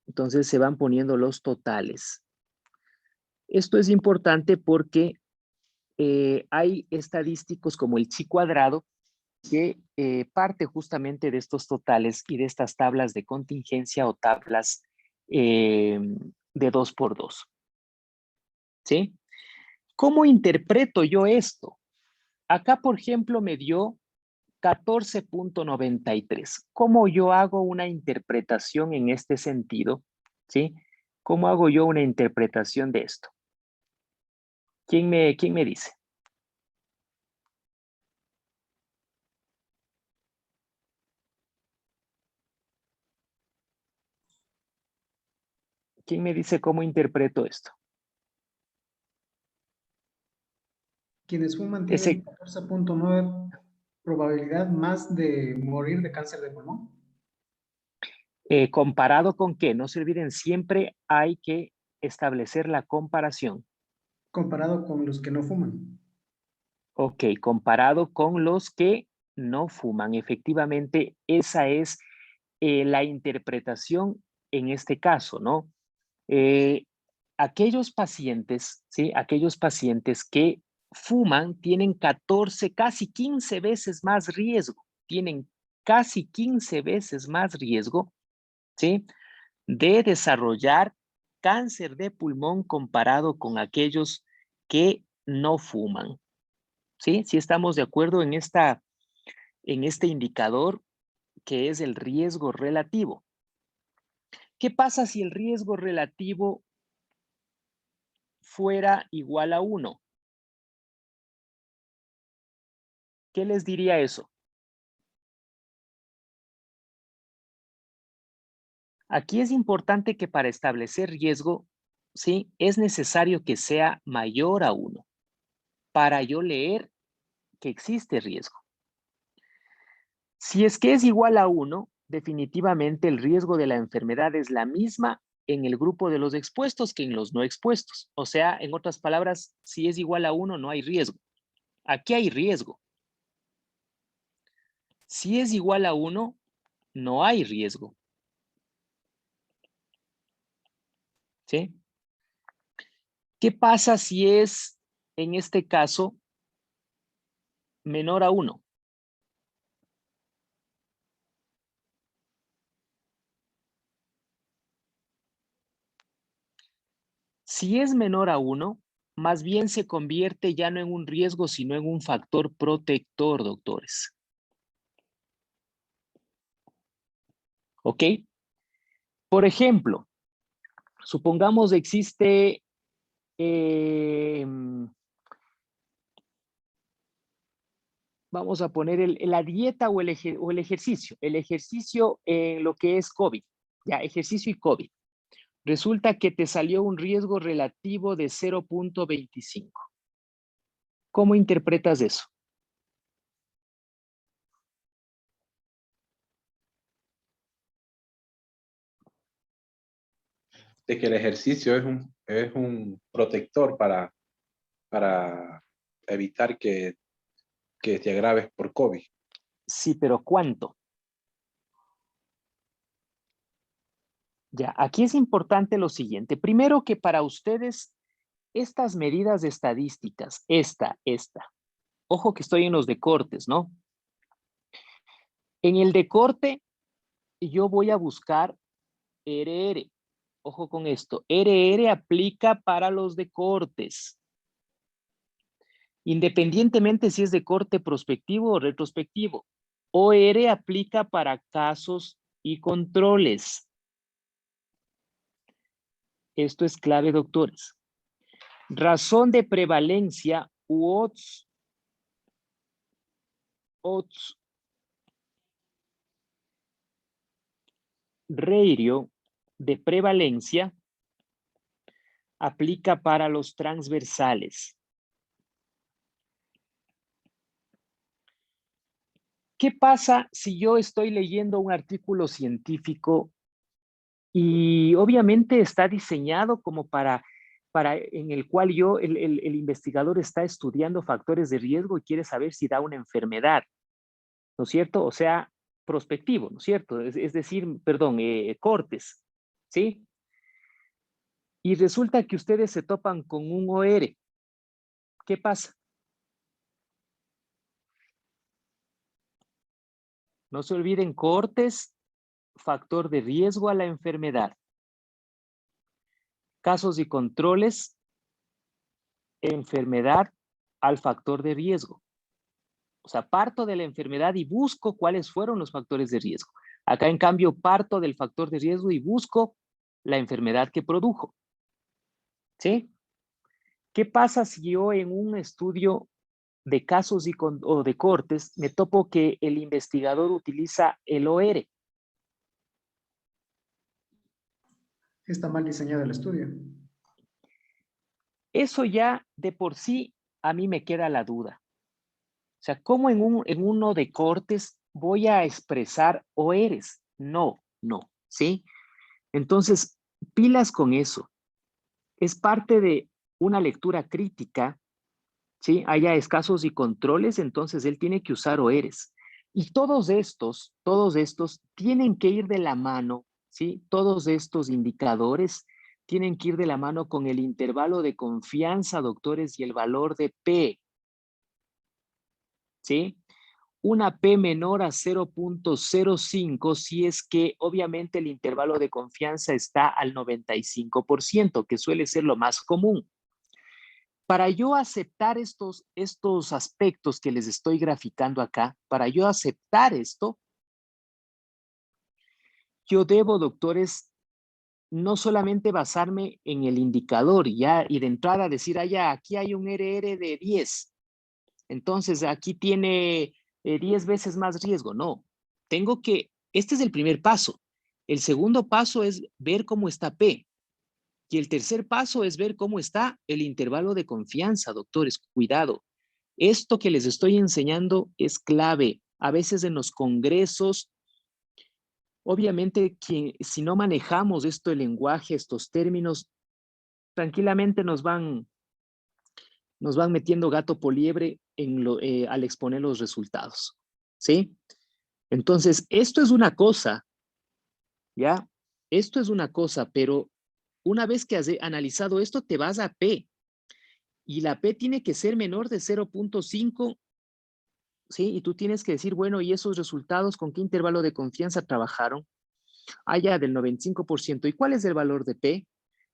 Entonces se van poniendo los totales. Esto es importante porque hay estadísticos como el chi cuadrado que parte justamente de estos totales y de estas tablas de contingencia o tablas de 2x2. ¿Sí? ¿Cómo interpreto yo esto? Acá, por ejemplo, me dio 14.93. ¿Cómo yo hago una interpretación en este sentido? ¿Sí? ¿Cómo hago yo una interpretación de esto? ¿Quién me dice? ¿Quién me dice cómo interpreto esto? Quienes fuman Ese, tienen 14.9 probabilidad más de morir de cáncer de pulmón. ¿comparado con qué? No se olviden, siempre hay que establecer la comparación. Comparado con los que no fuman. Ok, comparado con los que no fuman. Efectivamente, esa es la interpretación en este caso, ¿no? Aquellos pacientes, ¿sí? Aquellos pacientes que fuman tienen 14, casi 15 veces más riesgo, tienen casi 15 veces más riesgo, ¿sí? De desarrollar cáncer de pulmón comparado con aquellos que no fuman, ¿sí? Si estamos de acuerdo en este indicador que es el riesgo relativo. ¿Qué pasa si el riesgo relativo fuera igual a 1? ¿Qué les diría eso? Aquí es importante que para establecer riesgo, ¿sí? Es necesario que sea mayor a 1 para yo leer que existe riesgo. Si es que es igual a 1, definitivamente el riesgo de la enfermedad es la misma en el grupo de los expuestos que en los no expuestos. O sea, en otras palabras, si es igual a 1, no hay riesgo. Aquí hay riesgo. Si es igual a 1, no hay riesgo. ¿Sí? ¿Qué pasa si es, en este caso, menor a 1? Si es menor a 1, más bien se convierte ya no en un riesgo, sino en un factor protector, doctores. ¿Ok? Por ejemplo, supongamos existe vamos a poner la dieta o el ejercicio. El ejercicio en lo que es COVID. Ya, ejercicio y COVID. Resulta que te salió un riesgo relativo de 0.25. ¿Cómo interpretas eso? De que el ejercicio es un protector para evitar que te agraves por COVID. Sí, pero ¿cuánto? Ya, aquí es importante lo siguiente. Primero que para ustedes, estas medidas estadísticas, esta, ojo que estoy en los decortes, ¿no? En el decorte, yo voy a buscar RR. Ojo con esto. RR aplica para los decortes. Independientemente si es decorte prospectivo o retrospectivo. OR aplica para casos y controles. Esto es clave, doctores. Razón de prevalencia u odds ratio de prevalencia aplica para los transversales. ¿Qué pasa si yo estoy leyendo un artículo científico y obviamente está diseñado como para en el cual el investigador está estudiando factores de riesgo y quiere saber si da una enfermedad, ¿no es cierto? O sea, prospectivo, ¿no es cierto? Es decir, perdón, cortes, ¿sí? Y resulta que ustedes se topan con un OR. ¿Qué pasa? No se olviden, cohortes, factor de riesgo a la enfermedad. Casos y controles, enfermedad al factor de riesgo. O sea, parto de la enfermedad y busco cuáles fueron los factores de riesgo. Acá, en cambio, parto del factor de riesgo y busco la enfermedad que produjo. ¿Sí? ¿Qué pasa si yo en un estudio de casos o de cortes me topo que el investigador utiliza el OR? Está mal diseñado el estudio. Eso ya de por sí a mí me queda la duda. O sea, ¿cómo en uno de cortes voy a expresar ORs? No, ¿sí? Entonces, pilas con eso. Es parte de una lectura crítica, ¿sí? Haya escasos y controles, entonces él tiene que usar ORs. Y todos estos tienen que ir de la mano, ¿sí? Todos estos indicadores tienen que ir de la mano con el intervalo de confianza, doctores, y el valor de P, ¿sí? Una P menor a 0.05 si es que obviamente el intervalo de confianza está al 95%, que suele ser lo más común. Para yo aceptar estos aspectos que les estoy graficando acá, para yo aceptar esto, yo debo, doctores, no solamente basarme en el indicador y de entrada decir, ya, aquí hay un RR de 10, entonces aquí tiene 10 veces más riesgo. No, este es el primer paso. El segundo paso es ver cómo está P. Y el tercer paso es ver cómo está el intervalo de confianza, doctores. Cuidado. Esto que les estoy enseñando es clave. A veces en los congresos, obviamente, si no manejamos el lenguaje, estos términos, tranquilamente nos van metiendo gato por liebre al exponer los resultados. ¿Sí? Entonces, esto es una cosa, ¿ya? Esto es una cosa, pero una vez que has analizado esto, te vas a P. Y la P tiene que ser menor de 0.5, ¿sí? Y tú tienes que decir, bueno, ¿y esos resultados con qué intervalo de confianza trabajaron? Ya, del 95%. ¿Y cuál es el valor de P?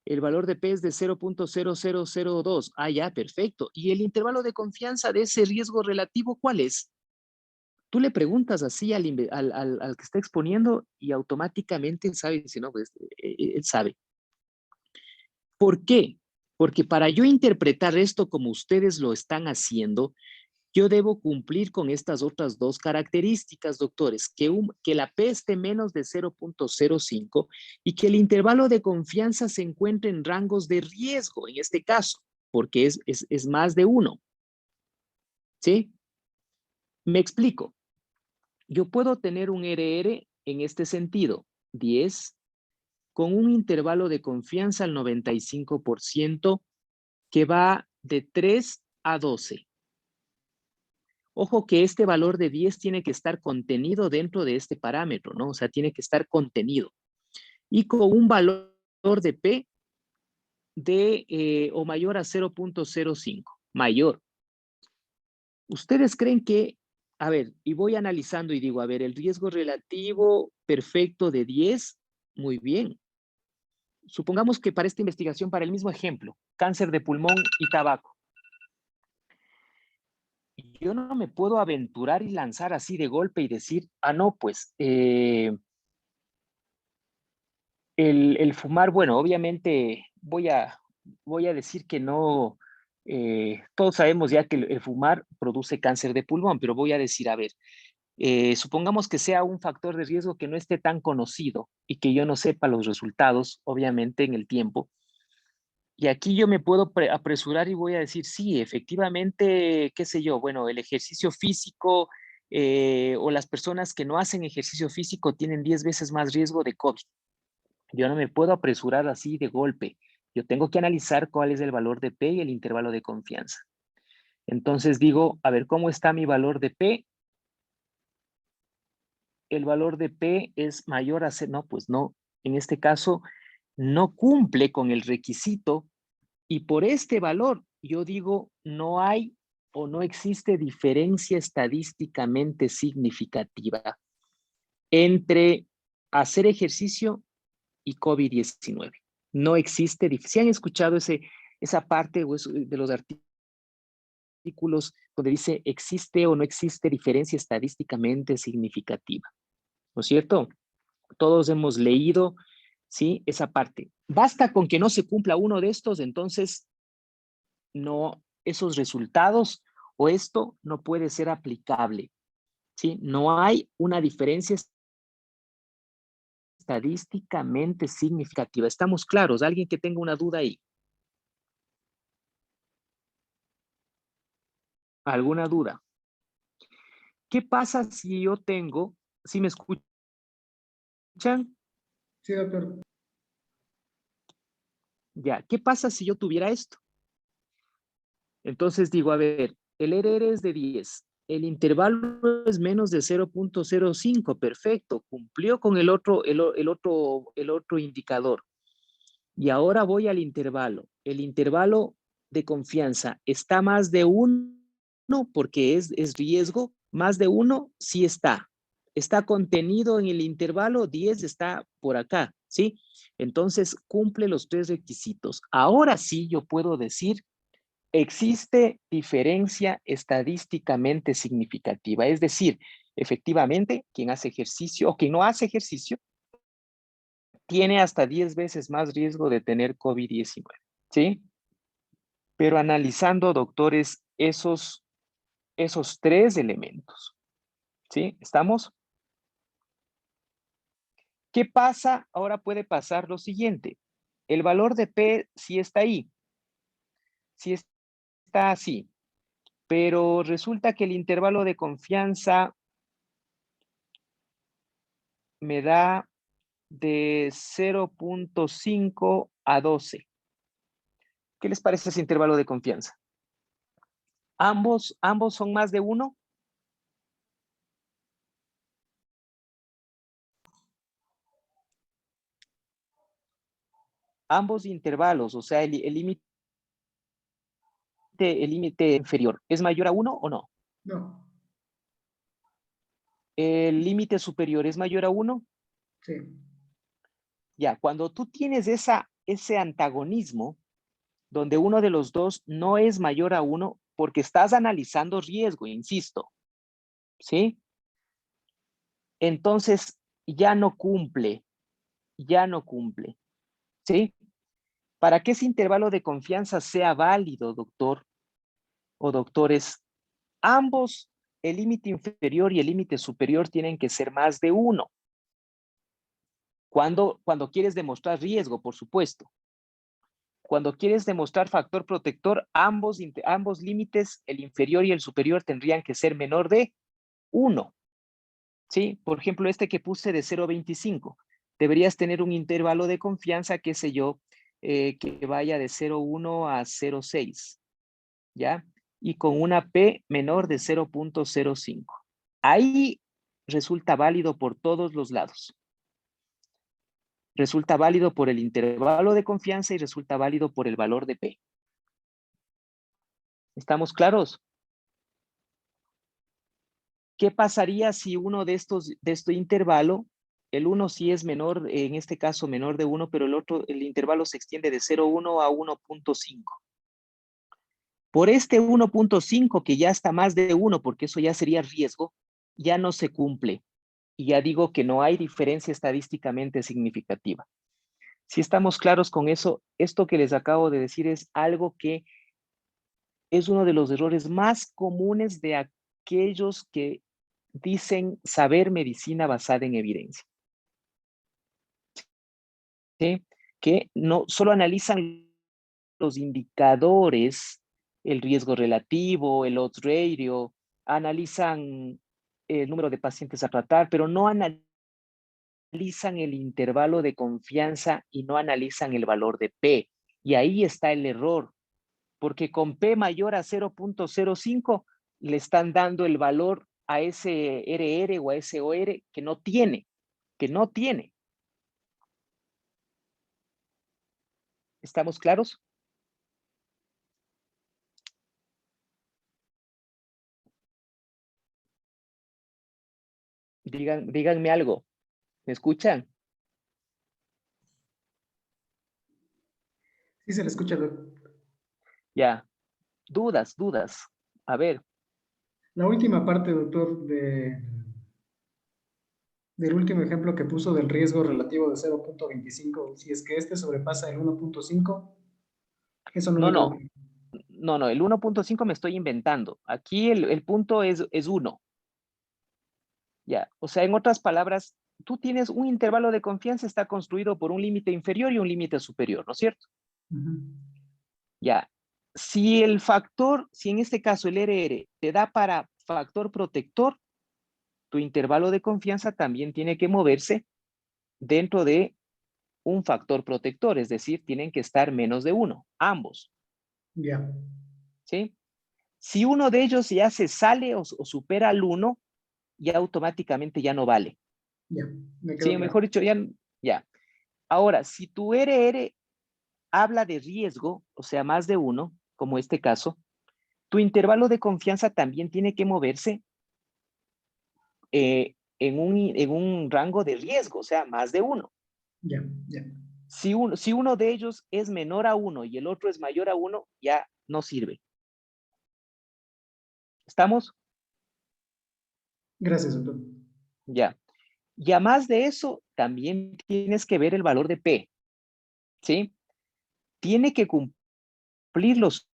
El valor de P es de 0.0002. Ya, perfecto. ¿Y el intervalo de confianza de ese riesgo relativo cuál es? Tú le preguntas así al que está exponiendo y automáticamente sabe, si no, pues él sabe. ¿Por qué? Porque para yo interpretar esto como ustedes lo están haciendo, yo debo cumplir con estas otras dos características, doctores, que la P esté menos de 0.05 y que el intervalo de confianza se encuentre en rangos de riesgo, en este caso, porque es más de 1. ¿Sí? Me explico. Yo puedo tener un RR en este sentido, 10, con un intervalo de confianza al 95% que va de 3 a 12. Ojo que este valor de 10 tiene que estar contenido dentro de este parámetro, ¿no? O sea, tiene que estar contenido. Y con un valor de P o mayor a 0.05, mayor. ¿Ustedes creen que, a ver, y voy analizando y digo, a ver, el riesgo relativo perfecto de 10, muy bien. Supongamos que para esta investigación, para el mismo ejemplo, cáncer de pulmón y tabaco. Yo no me puedo aventurar y lanzar así de golpe y decir, no, pues, el fumar, bueno, obviamente voy a decir que no, todos sabemos ya que el fumar produce cáncer de pulmón, pero voy a decir, a ver, supongamos que sea un factor de riesgo que no esté tan conocido y que yo no sepa los resultados, obviamente, en el tiempo. Y aquí yo me puedo apresurar y voy a decir, sí, efectivamente, qué sé yo, bueno, el ejercicio físico o las personas que no hacen ejercicio físico tienen 10 veces más riesgo de COVID. Yo no me puedo apresurar así de golpe. Yo tengo que analizar cuál es el valor de P y el intervalo de confianza. Entonces digo, a ver, ¿cómo está mi valor de P? El valor de P es mayor a 0. No, pues no. En este caso, no cumple con el requisito. Y por este valor, yo digo, no hay o no existe diferencia estadísticamente significativa. entre hacer ejercicio y COVID-19. No existe, si han escuchado esa parte de los artículos donde dice existe o no existe diferencia estadísticamente significativa, ¿no es cierto? Todos hemos leído, ¿sí? Esa parte. Basta con que no se cumpla uno de estos, entonces no, esos resultados o esto no puede ser aplicable, ¿sí? No hay una diferencia estadísticamente significativa. ¿Estamos claros? ¿Alguien que tenga una duda ahí? ¿Alguna duda? ¿Qué pasa si yo tengo, si me escuchan? Sí, doctor. Ya, ¿qué pasa si yo tuviera esto? Entonces digo, a ver, el RR es de 10, el intervalo es menos de 0.05, perfecto, cumplió con el otro indicador. Y ahora voy al intervalo. El intervalo de confianza está más de 1 porque es riesgo, más de 1 sí está. Está contenido en el intervalo, 10 está por acá, ¿sí? Entonces cumple los 3 requisitos. Ahora sí yo puedo decir existe diferencia estadísticamente significativa, es decir, efectivamente, quien hace ejercicio o quien no hace ejercicio tiene hasta 10 veces más riesgo de tener COVID-19, ¿sí? Pero analizando, doctores, esos 3 elementos, ¿sí? ¿Estamos? ¿Qué pasa? Ahora puede pasar lo siguiente. El valor de P sí está ahí, sí está así, pero resulta que el intervalo de confianza me da de 0.5 a 12. ¿Qué les parece ese intervalo de confianza? ¿Ambos son más de 1? Ambos intervalos, o sea, el límite inferior, ¿es mayor a 1 o no? No. ¿El límite superior es mayor a 1? Sí. Ya, cuando tú tienes ese antagonismo, donde uno de los dos no es mayor a 1, porque estás analizando riesgo, insisto, ¿sí? Entonces, ya no cumple, ¿sí? Para que ese intervalo de confianza sea válido, doctor o doctores, ambos, el límite inferior y el límite superior tienen que ser más de 1. Cuando quieres demostrar riesgo, por supuesto. Cuando quieres demostrar factor protector, ambos límites, el inferior y el superior, tendrían que ser menor de 1. ¿Sí? Por ejemplo, este que puse de 0.25. Deberías tener un intervalo de confianza, qué sé yo, que vaya de 0.1 a 0.6. ¿Ya? Y con una P menor de 0.05. Ahí resulta válido por todos los lados. Resulta válido por el intervalo de confianza y resulta válido por el valor de P. ¿Estamos claros? ¿Qué pasaría si uno de este intervalo, el 1 sí es menor, en este caso menor de 1, pero el intervalo se extiende de 0.1 a 1.5? Por este 1.5 que ya está más de 1, porque eso ya sería riesgo, ya no se cumple. Y ya digo que no hay diferencia estadísticamente significativa. Si estamos claros con eso, esto que les acabo de decir es algo que es uno de los errores más comunes de aquellos que dicen saber medicina basada en evidencia. ¿Sí? Que no solo analizan los indicadores, el riesgo relativo, el odds ratio, analizan el número de pacientes a tratar, pero no analizan el intervalo de confianza y no analizan el valor de P. Y ahí está el error, porque con P mayor a 0.05 le están dando el valor a ese RR o a ese OR que no tiene. ¿Estamos claros? Díganme algo. ¿Me escuchan? Sí, se le escucha. Ya. Dudas. A ver. La última parte, doctor, del último ejemplo que puso del riesgo relativo de 0,25, si es que este sobrepasa el 1,5, eso no No, me quedó no. claro. No, el 1.5 me estoy inventando. Aquí el punto es 1. Ya. O sea, en otras palabras, tú tienes un intervalo de confianza, está construido por un límite inferior y un límite superior, ¿no es cierto? Ujú. Ya. Si el factor, si en este caso el RR te da para factor protector, tu intervalo de confianza también tiene que moverse dentro de un factor protector, es decir, tienen que estar menos de 1, ambos, Ya, ¿sí? Si uno de ellos ya se sale o supera al 1, ya automáticamente ya no vale. ya, me quedó Sí, claro. mejor dicho, ya. Ahora, si tu RR habla de riesgo, o sea, más de 1, como este caso, tu intervalo de confianza también tiene que moverse en un rango de riesgo, o sea, más de 1. Ya, ya. Si uno de ellos es menor a 1 y el otro es mayor a 1, ya no sirve. ¿Estamos? Gracias, doctor. Ya. Y a más de eso, también tienes que ver el valor de P, ¿sí? Tiene que cumplir los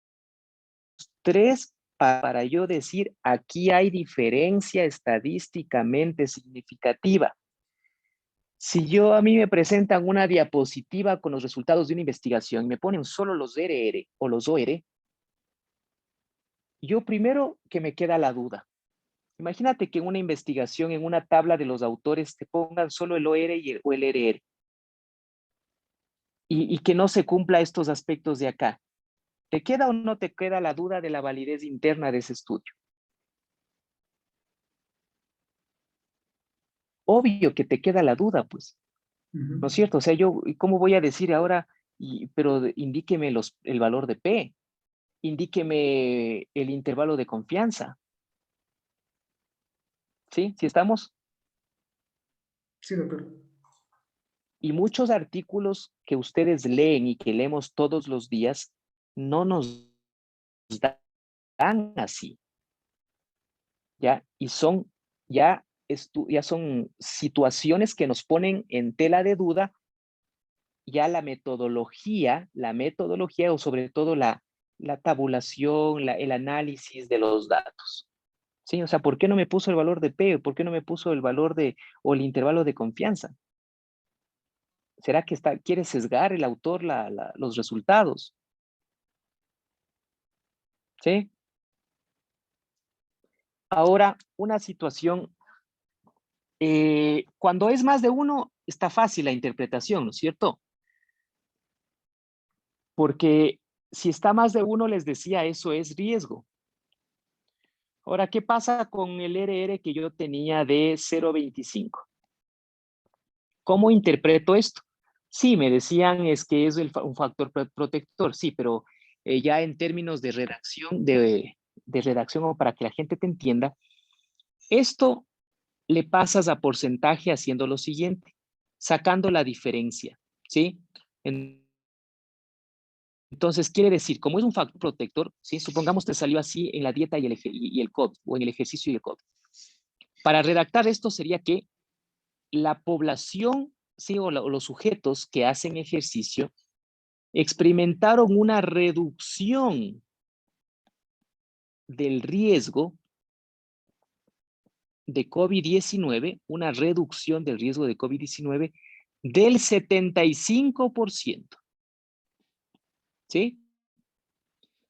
3 para yo decir, aquí hay diferencia estadísticamente significativa. Si a mí me presentan una diapositiva con los resultados de una investigación, me ponen solo los RR o los OR, yo primero que me queda la duda. Imagínate que en una investigación, en una tabla de los autores, te pongan solo el OR o el RR y que no se cumpla estos aspectos de acá. ¿Te queda o no te queda la duda de la validez interna de ese estudio? Obvio que te queda la duda, pues, Ujú. ¿no es cierto? O sea, ¿cómo voy a decir ahora, pero indíqueme el valor de P, indíqueme el intervalo de confianza? ¿Sí? ¿Sí estamos? Sí, doctor. Y muchos artículos que ustedes leen y que leemos todos los días no nos dan así, ¿ya? Y ya son situaciones que nos ponen en tela de duda ya la metodología o sobre todo la tabulación, el análisis de los datos. ¿Sí? O sea, ¿por qué no me puso el valor de P? ¿Por qué no me puso el valor o el intervalo de confianza? ¿Será que quiere sesgar el autor los resultados? ¿Sí? Ahora, una situación, cuando es más de uno, está fácil la interpretación, ¿no es cierto? Porque si está más de uno, les decía, eso es riesgo. Ahora, ¿qué pasa con el RR que yo tenía de 0.25? ¿Cómo interpreto esto? Sí, me decían es que es un factor protector, sí, pero ya en términos de redacción, de redacción o para que la gente te entienda, esto le pasas a porcentaje haciendo lo siguiente, sacando la diferencia, ¿sí? Entonces, quiere decir, como es un factor protector, ¿sí? Supongamos te salió así en la dieta y el COVID, o en el ejercicio y el COVID. Para redactar esto sería que la población, ¿sí? o los sujetos que hacen ejercicio experimentaron una reducción del riesgo de COVID-19, una reducción del riesgo de COVID-19 del 75%. ¿Sí?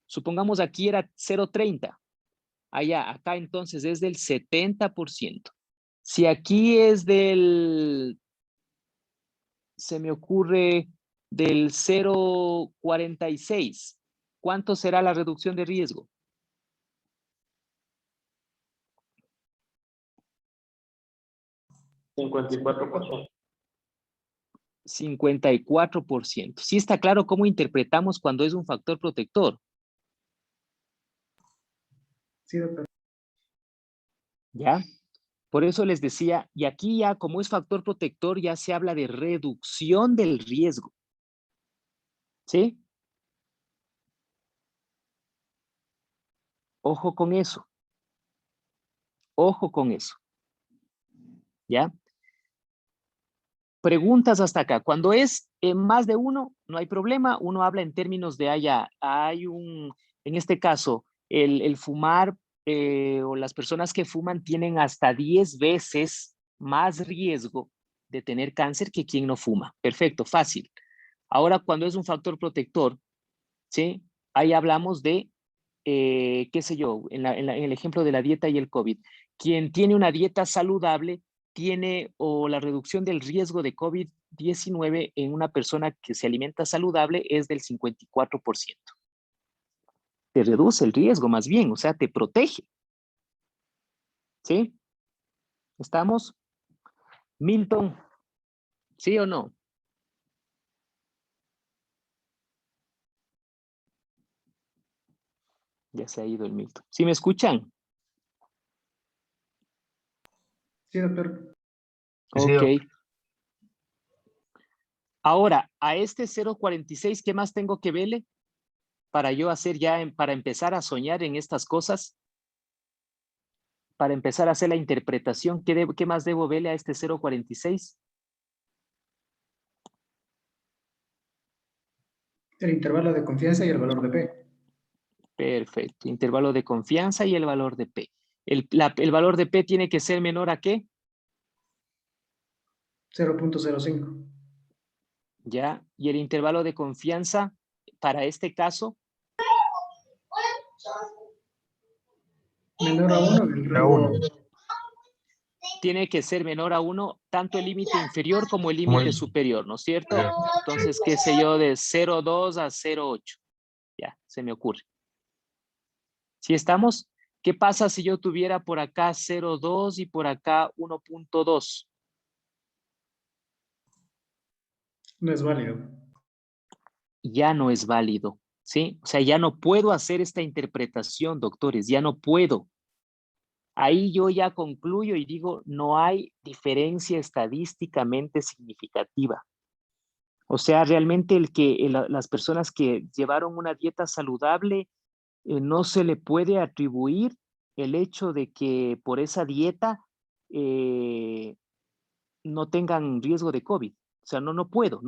Supongamos aquí era 0.30. Acá entonces es del 70%. Si aquí es se me ocurre del 0.46, ¿cuánto será la reducción de riesgo? 54%. 54%. Sí está claro cómo interpretamos cuando es un factor protector. Sí, doctor. ¿Ya? Por eso les decía, y aquí ya como es factor protector, ya se habla de reducción del riesgo. ¿Sí? Ojo con eso. Ojo con eso. ¿Ya? Preguntas hasta acá. Cuando es más de uno, no hay problema. Uno habla en términos de hay un, en este caso, el fumar o las personas que fuman tienen hasta 10 veces más riesgo de tener cáncer que quien no fuma. Perfecto, fácil. Ahora, cuando es un factor protector, ¿sí? Ahí hablamos de, qué sé yo, en el ejemplo de la dieta y el COVID. Quien tiene una dieta saludable tiene o la reducción del riesgo de COVID-19 en una persona que se alimenta saludable es del 54%. Te reduce el riesgo más bien, o sea, te protege. ¿Sí? ¿Estamos? Milton, ¿sí o no? Ya se ha ido el Milton. ¿Sí me escuchan? Sí, doctor. Ok. Ahora, a este 0.46, ¿qué más tengo que verle para yo hacer ya, para empezar a soñar en estas cosas? Para empezar a hacer la interpretación, ¿qué más debo verle a este 0.46? El intervalo de confianza y el valor de P. Perfecto. Intervalo de confianza y el valor de P. El valor de P tiene que ser menor ¿a qué? 0.05. Ya. Y el intervalo de confianza para este caso. Menor a 1 del rango. Tiene que ser menor a 1, tanto el límite inferior como el límite superior, ¿no es cierto? Entonces, qué sé yo, de 0.2 a 0.8. Ya, se me ocurre. Si estamos, ¿qué pasa si yo tuviera por acá 0.2 y por acá 1.2? No es válido. Ya no es válido, ¿sí? O sea, ya no puedo hacer esta interpretación, doctores, ya no puedo. Ahí yo ya concluyo y digo, no hay diferencia estadísticamente significativa. O sea, realmente las personas que llevaron una dieta saludable, no se le puede atribuir el hecho de que por esa dieta no tengan riesgo de COVID. O sea, no puedo.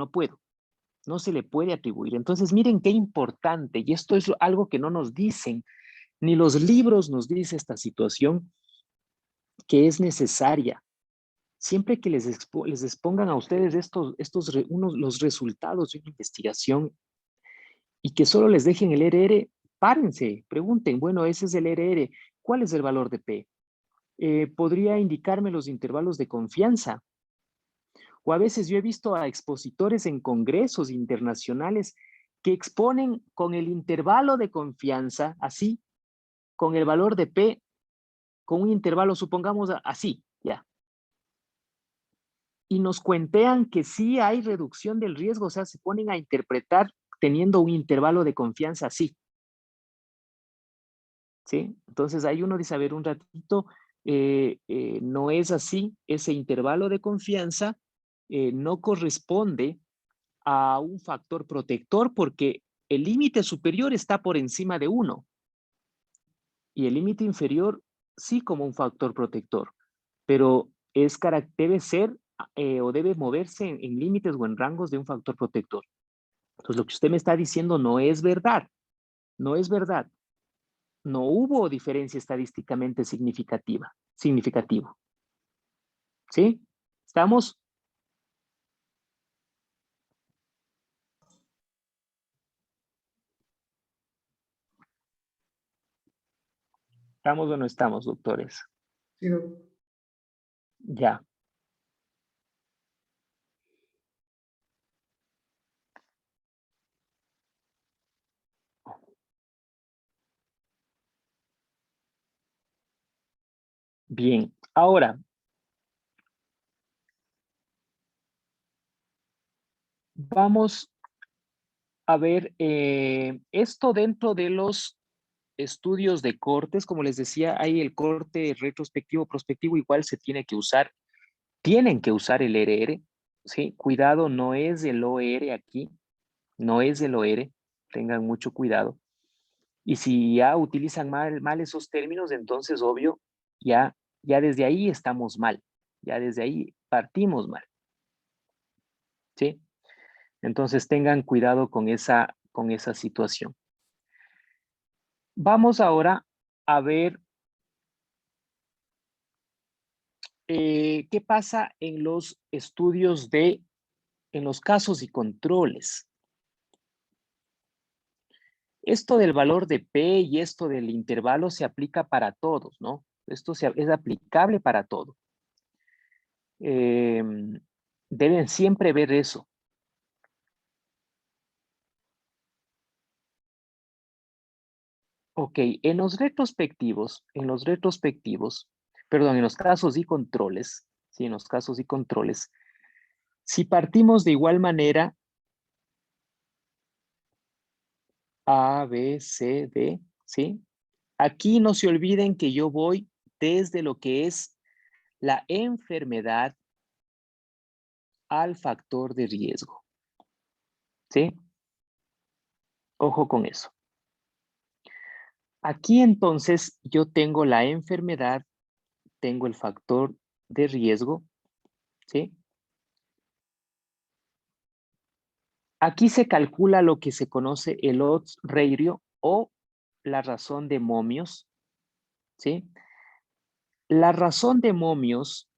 No se le puede atribuir. Entonces, miren qué importante, y esto es algo que no nos dicen, ni los libros nos dice esta situación, que es necesaria. Siempre que les expongan a ustedes los resultados de una investigación y que solo les dejen el RR, párense, pregunten, bueno, ese es el RR, ¿cuál es el valor de P? ¿Podría indicarme los intervalos de confianza? O a veces yo he visto a expositores en congresos internacionales que exponen con el intervalo de confianza, así, con el valor de P, con un intervalo, supongamos así, ya. Y nos cuentean que sí hay reducción del riesgo, o sea, se ponen a interpretar teniendo un intervalo de confianza así. ¿Sí? Entonces ahí uno dice, a ver, un ratito, no es así, ese intervalo de confianza no corresponde a un factor protector porque el límite superior está por encima de 1 y el límite inferior sí como un factor protector, pero debe ser o debe moverse en límites o en rangos de un factor protector. Entonces lo que usted me está diciendo no es verdad, no es verdad. No hubo diferencia estadísticamente significativo. ¿Sí? ¿Estamos? ¿Estamos o no estamos, doctores? Sí, doctor. Ya. Bien. Ahora, vamos a ver esto dentro de los estudios de cortes, como les decía, hay el corte retrospectivo, prospectivo, igual se tiene que usar, tienen que usar el RR, ¿sí? Cuidado, no es el OR aquí, no es el OR, tengan mucho cuidado. Y si ya utilizan mal esos términos, entonces, obvio, ya desde ahí estamos mal, ya desde ahí partimos mal, ¿sí? Entonces tengan cuidado con esa situación. Vamos ahora a ver qué pasa en los estudios en los casos y controles. Esto del valor de P y esto del intervalo se aplica para todos, ¿no? Esto es aplicable para todo. Deben siempre ver eso. Ok, en los casos y controles, sí, en los casos y controles, si partimos de igual manera, A, B, C, D, ¿sí? Aquí no se olviden que yo voy desde lo que es la enfermedad al factor de riesgo, ¿sí? Ojo con eso. Aquí entonces yo tengo la enfermedad, tengo el factor de riesgo, ¿sí? Aquí se calcula lo que se conoce el odds ratio o la razón de momios, ¿sí? La razón de momios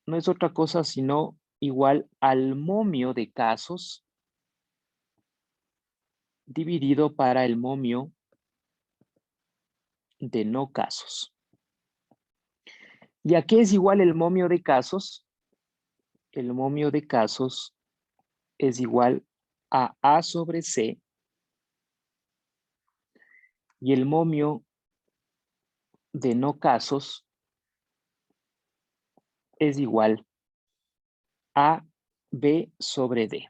no es otra cosa sino igual al momio de casos dividido para el momio de no casos. ¿Y a qué es igual el momio de casos? El momio de casos es igual a A sobre C y el momio de no casos es igual a B sobre D.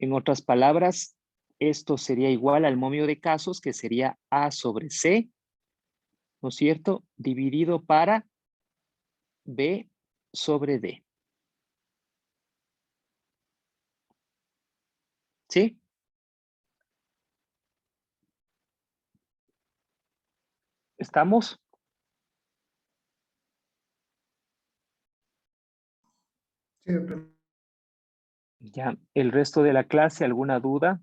En otras palabras, esto sería igual al momio de casos, que sería A sobre C, ¿no es cierto? Dividido para B sobre D. ¿Sí? ¿Estamos? Sí, doctor. Ya, el resto de la clase, ¿alguna duda?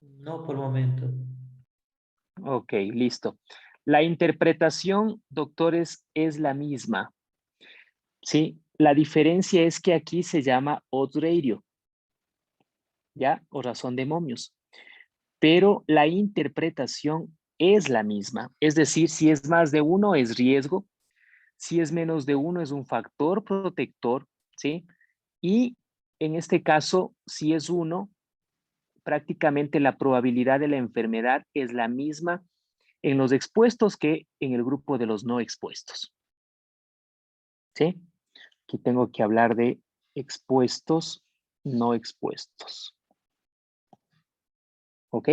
No por el momento. Ok, listo. La interpretación, doctores, es la misma. ¿Sí? La diferencia es que aquí se llama odds ratio, ¿ya? O razón de momios. Pero la interpretación es la misma. Es decir, si es más de uno es riesgo, si es menos de uno es un factor protector, ¿sí? Y en este caso, si es uno, prácticamente la probabilidad de la enfermedad es la misma en los expuestos que en el grupo de los no expuestos. ¿Sí? Aquí tengo que hablar de expuestos, no expuestos. ¿Ok?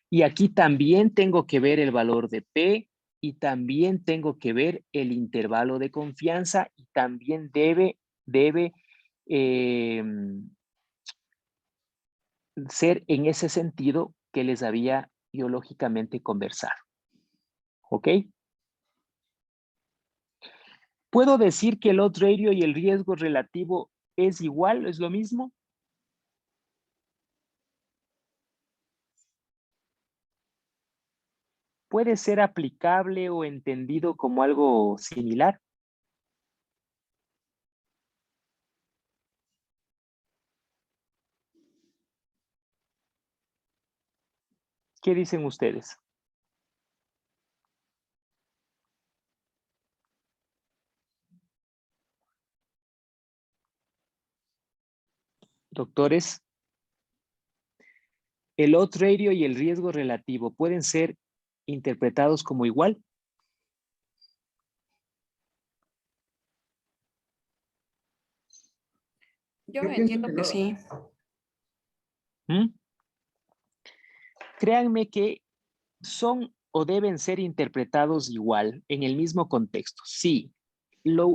Y aquí también tengo que ver el valor de P y también tengo que ver el intervalo de confianza y también debe ser en ese sentido que les había biológicamente conversado. ¿Ok? ¿Puedo decir que el odds ratio y el riesgo relativo es igual, es lo mismo? ¿Puede ser aplicable o entendido como algo similar? ¿Qué dicen ustedes? Doctores, ¿el odds ratio y el riesgo relativo pueden ser interpretados como igual? Yo Yo pienso entiendo que que no. sí. ¿Mm? Créanme que son o deben ser interpretados igual en el mismo contexto. Sí,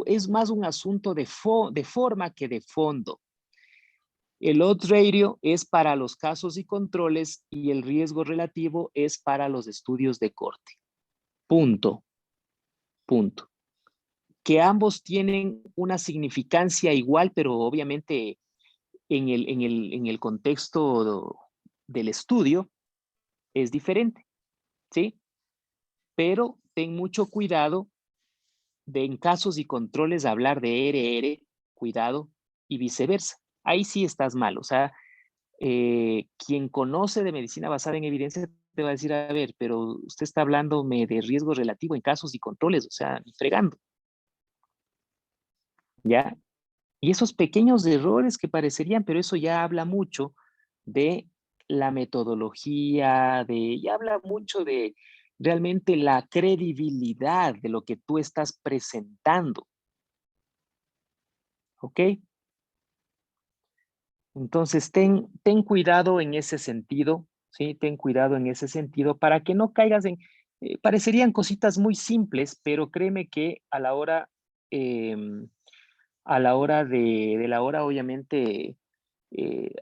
es más un asunto de forma que de fondo. El odds ratio es para los casos y controles y el riesgo relativo es para los estudios de corte. Punto. Punto. Que ambos tienen una significancia igual, pero obviamente en el contexto del estudio es diferente, ¿sí? Pero ten mucho cuidado de en casos y controles hablar de RR, cuidado, y viceversa. Ahí sí estás mal. O sea, quien conoce de medicina basada en evidencia te va a decir, a ver, pero usted está hablándome de riesgo relativo en casos y controles, o sea, ni fregando. ¿Ya? Y esos pequeños errores que parecerían, pero eso ya habla mucho de la metodología, ya habla mucho de realmente la credibilidad de lo que tú estás presentando. ¿Ok? Entonces, ten cuidado en ese sentido, ¿sí? Ten cuidado en ese sentido para que no caigas parecerían cositas muy simples, pero créeme que a la hora de la hora, obviamente,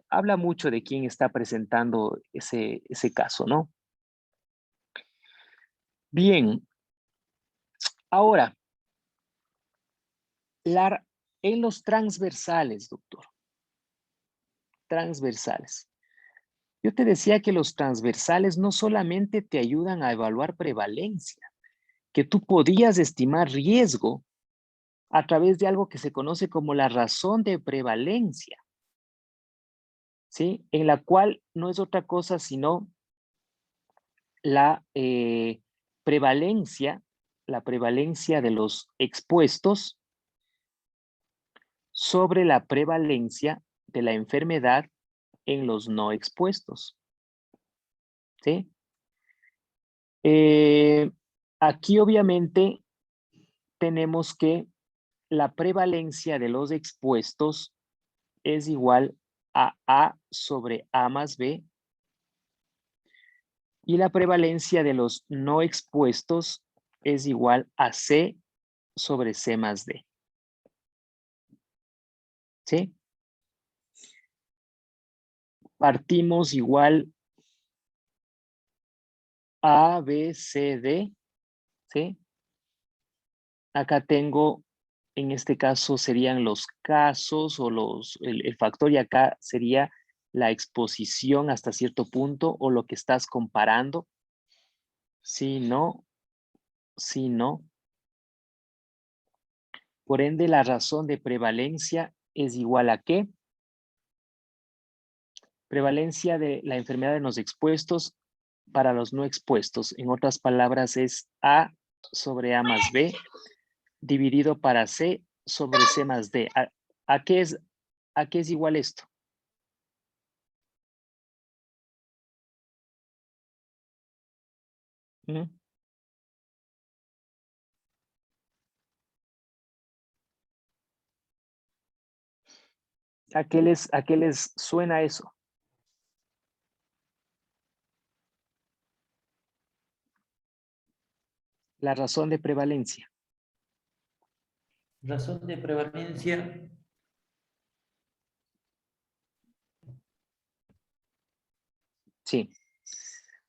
habla mucho de quién está presentando ese caso, ¿no? Bien, ahora, en los transversales, doctor, transversales. Yo te decía que los transversales no solamente te ayudan a evaluar prevalencia, que tú podías estimar riesgo a través de algo que se conoce como la razón de prevalencia, ¿sí? En la cual no es otra cosa sino la prevalencia de los expuestos sobre la prevalencia de la enfermedad en los no expuestos, ¿sí? Aquí obviamente tenemos que la prevalencia de los expuestos es igual a A sobre A más B y la prevalencia de los no expuestos es igual a C sobre C más D. ¿Sí? Partimos igual A, B, C, D. ¿Sí? Acá tengo, en este caso serían los casos o el factor y acá sería la exposición hasta cierto punto o lo que estás comparando. Sí, no, sí, no. Por ende, la razón de prevalencia es igual a ¿qué? Prevalencia de la enfermedad en los expuestos para los no expuestos. En otras palabras, es A sobre A más B dividido para C sobre C más D. ¿A qué es igual esto? ¿Mm? ¿A qué les suena eso? La razón de prevalencia. Razón de prevalencia. Sí.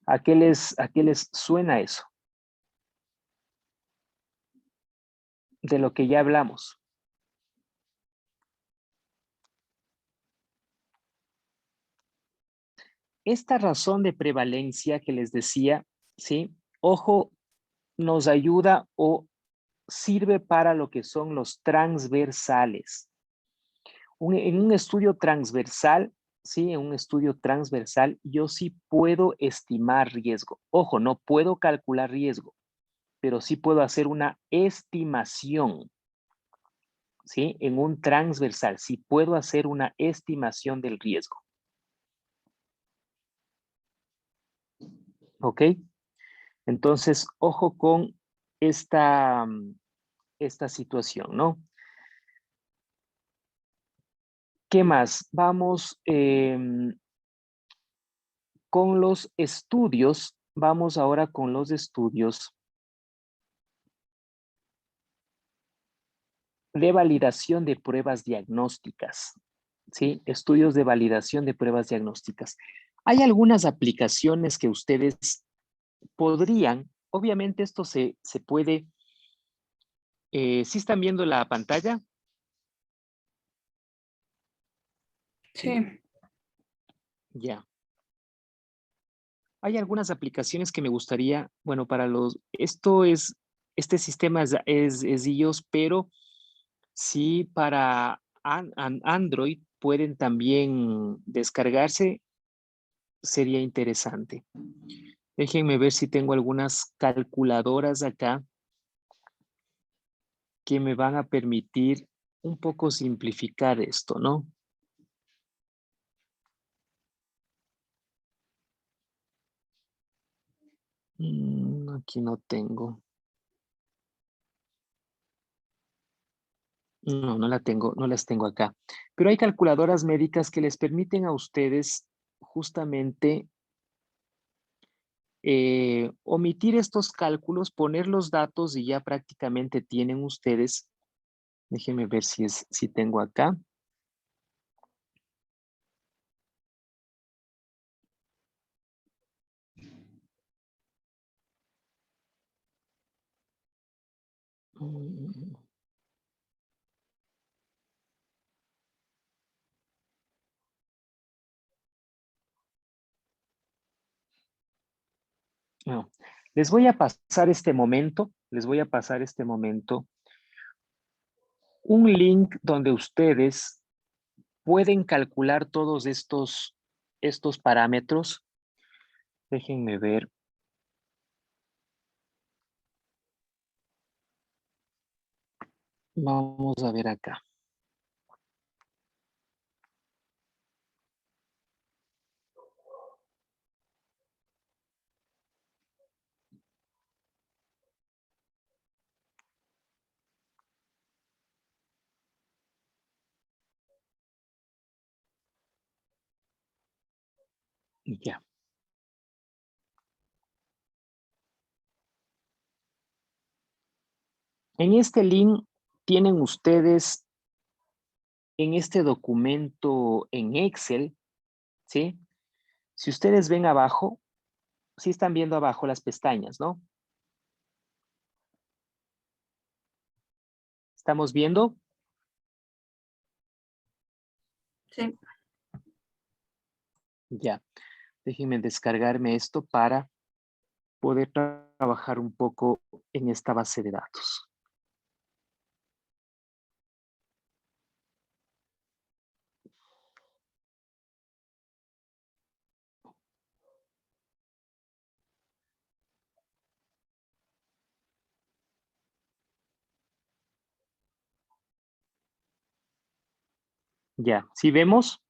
¿A qué les suena eso? De lo que ya hablamos. Esta razón de prevalencia que les decía, ¿sí? Ojo, nos ayuda o sirve para lo que son los transversales. En un estudio transversal, ¿sí? En un estudio transversal, yo sí puedo estimar riesgo. Ojo, no puedo calcular riesgo, pero sí puedo hacer una estimación, ¿sí? En un transversal, sí puedo hacer una estimación del riesgo. ¿Ok? Entonces, ojo con esta situación, ¿no? ¿Qué más? Vamos con los estudios. Vamos ahora con los estudios de validación de pruebas diagnósticas. ¿Sí? Estudios de validación de pruebas diagnósticas. Hay algunas aplicaciones que ustedes podrían, obviamente esto se puede, ¿sí están viendo la pantalla? Sí. Ya. Hay algunas aplicaciones que me gustaría, bueno, para los, este sistema es iOS, pero sí para Android pueden también descargarse, sería interesante. Déjenme ver si tengo algunas calculadoras acá que me van a permitir un poco simplificar esto, ¿no? Aquí no tengo. No, no la tengo, no las tengo acá. Pero hay calculadoras médicas que les permiten a ustedes justamente omitir estos cálculos, poner los datos y ya prácticamente tienen ustedes. Déjenme ver si tengo acá. Mm, no. Les voy a pasar este momento, un link donde ustedes pueden calcular todos estos parámetros. Déjenme ver. Vamos a ver acá. Ya. En este link tienen ustedes en este documento en Excel, ¿sí? Si ustedes ven abajo, sí están viendo abajo las pestañas, ¿no? ¿Estamos viendo? Sí. Ya. Déjenme descargarme esto para poder trabajar un poco en esta base de datos. Ya, ¿sí vemos?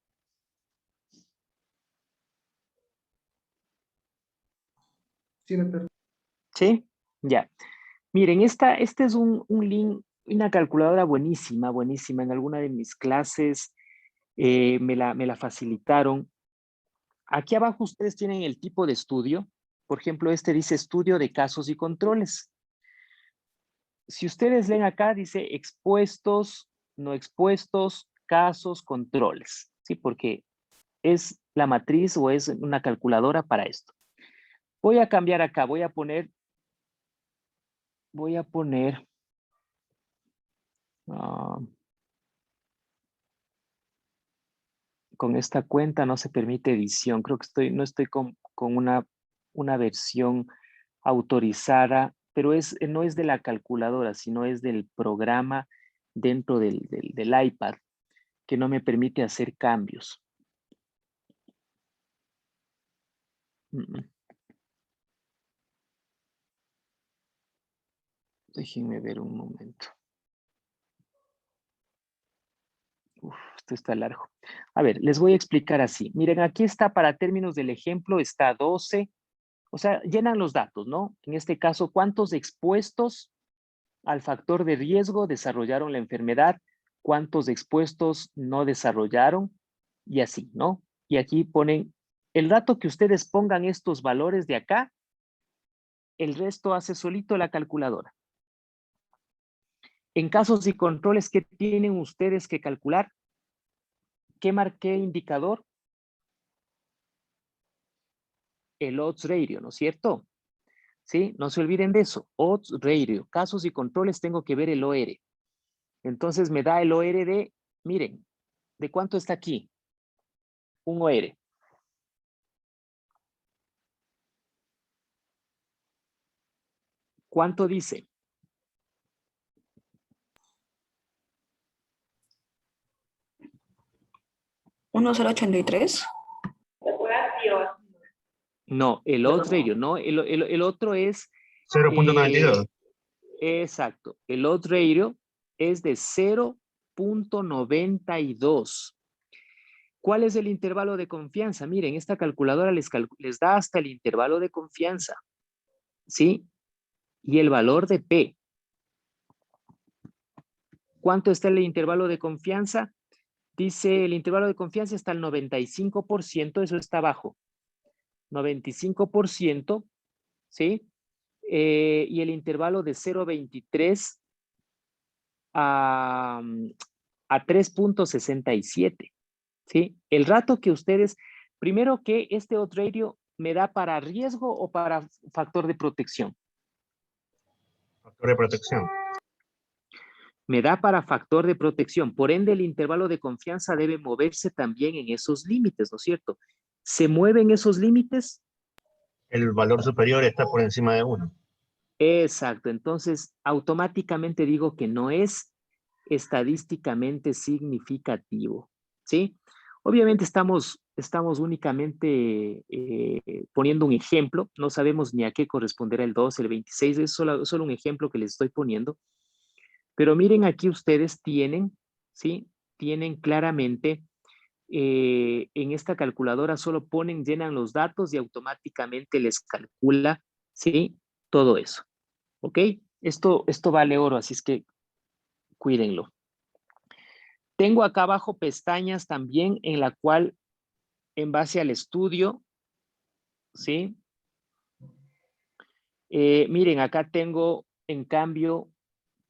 Sí, doctor. ¿Sí? Ya. Miren, este es un link, una calculadora buenísima, buenísima. En alguna de mis clases me la facilitaron. Aquí abajo ustedes tienen el tipo de estudio. Por ejemplo, este dice estudio de casos y controles. Si ustedes leen acá, dice expuestos, no expuestos, casos, controles. ¿Sí? Porque es la matriz o es una calculadora para esto. Voy a cambiar acá, voy a poner ah, con esta cuenta no se permite edición. Creo que no estoy con una versión autorizada, pero no es de la calculadora, sino es del programa dentro del iPad que no me permite hacer cambios. Déjenme ver un momento. Esto está largo. A ver, les voy a explicar así. Miren, aquí está para términos del ejemplo, está 12. O sea, llenan los datos, ¿no? En este caso, ¿cuántos expuestos al factor de riesgo desarrollaron la enfermedad cuántos expuestos no desarrollaron y así, ¿no? Y aquí ponen, el rato que ustedes pongan estos valores de acá, el resto hace solito la calculadora. En casos y controles, ¿qué tienen ustedes que calcular? ¿Qué indicador? El odds ratio, ¿no es cierto? ¿Sí? No se olviden de eso. Odds ratio. Casos y controles tengo que ver el OR. Entonces me da el OR de, miren, ¿de cuánto está aquí? Un OR. ¿Cuánto dice? ¿1083? No, el odds ratio, no, el otro es... 0.92. Exacto. El odds ratio es de 0.92. ¿Cuál es el intervalo de confianza? Miren, esta calculadora les da hasta el intervalo de confianza. ¿Sí? Y el valor de P. ¿Cuánto está el intervalo de confianza? Dice el intervalo de confianza está al 95%, eso está abajo. 95%, ¿sí? Y el intervalo de 0.23 a 3.67, ¿sí? El rato que ustedes, primero que este odds ratio me da para riesgo o para factor de protección. Factor de protección. Me da para factor de protección. Por ende, el intervalo de confianza debe moverse también en esos límites, ¿no es cierto? ¿Se mueven esos límites? El valor superior está por encima de 1. Exacto. Entonces, automáticamente digo que no es estadísticamente significativo, ¿sí? Obviamente estamos únicamente poniendo un ejemplo. No sabemos ni a qué corresponderá el 2, el 26. Es solo un ejemplo que les estoy poniendo. Pero miren, aquí ustedes tienen, ¿sí? Tienen claramente, en esta calculadora solo llenan los datos y automáticamente les calcula, ¿sí? Todo eso, ¿ok? Esto vale oro, así es que cuídenlo. Tengo acá abajo pestañas también en la cual, en base al estudio, ¿sí? Miren, acá tengo, en cambio,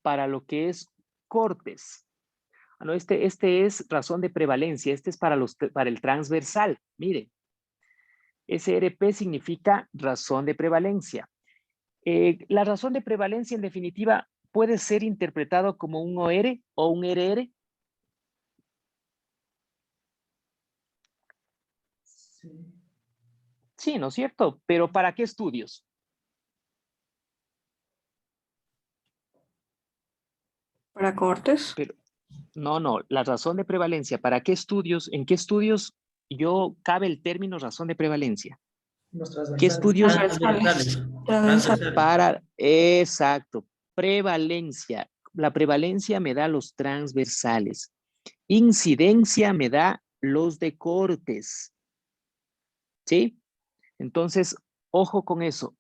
para lo que es cortes. No, este es razón de prevalencia, este es para el transversal. Miren, SRP significa razón de prevalencia. La razón de prevalencia, en definitiva, puede ser interpretado como un OR o un RR. Sí, ¿no es cierto? Pero ¿para qué estudios? ¿Para cortes? Pero, no, la razón de prevalencia, ¿para qué estudios? ¿En qué estudios cabe el término razón de prevalencia? Los ¿Qué transversales. estudios? Transversales. Exacto, prevalencia. La prevalencia me da los transversales. Incidencia me da los de cortes. ¿Sí? Entonces, ojo con eso.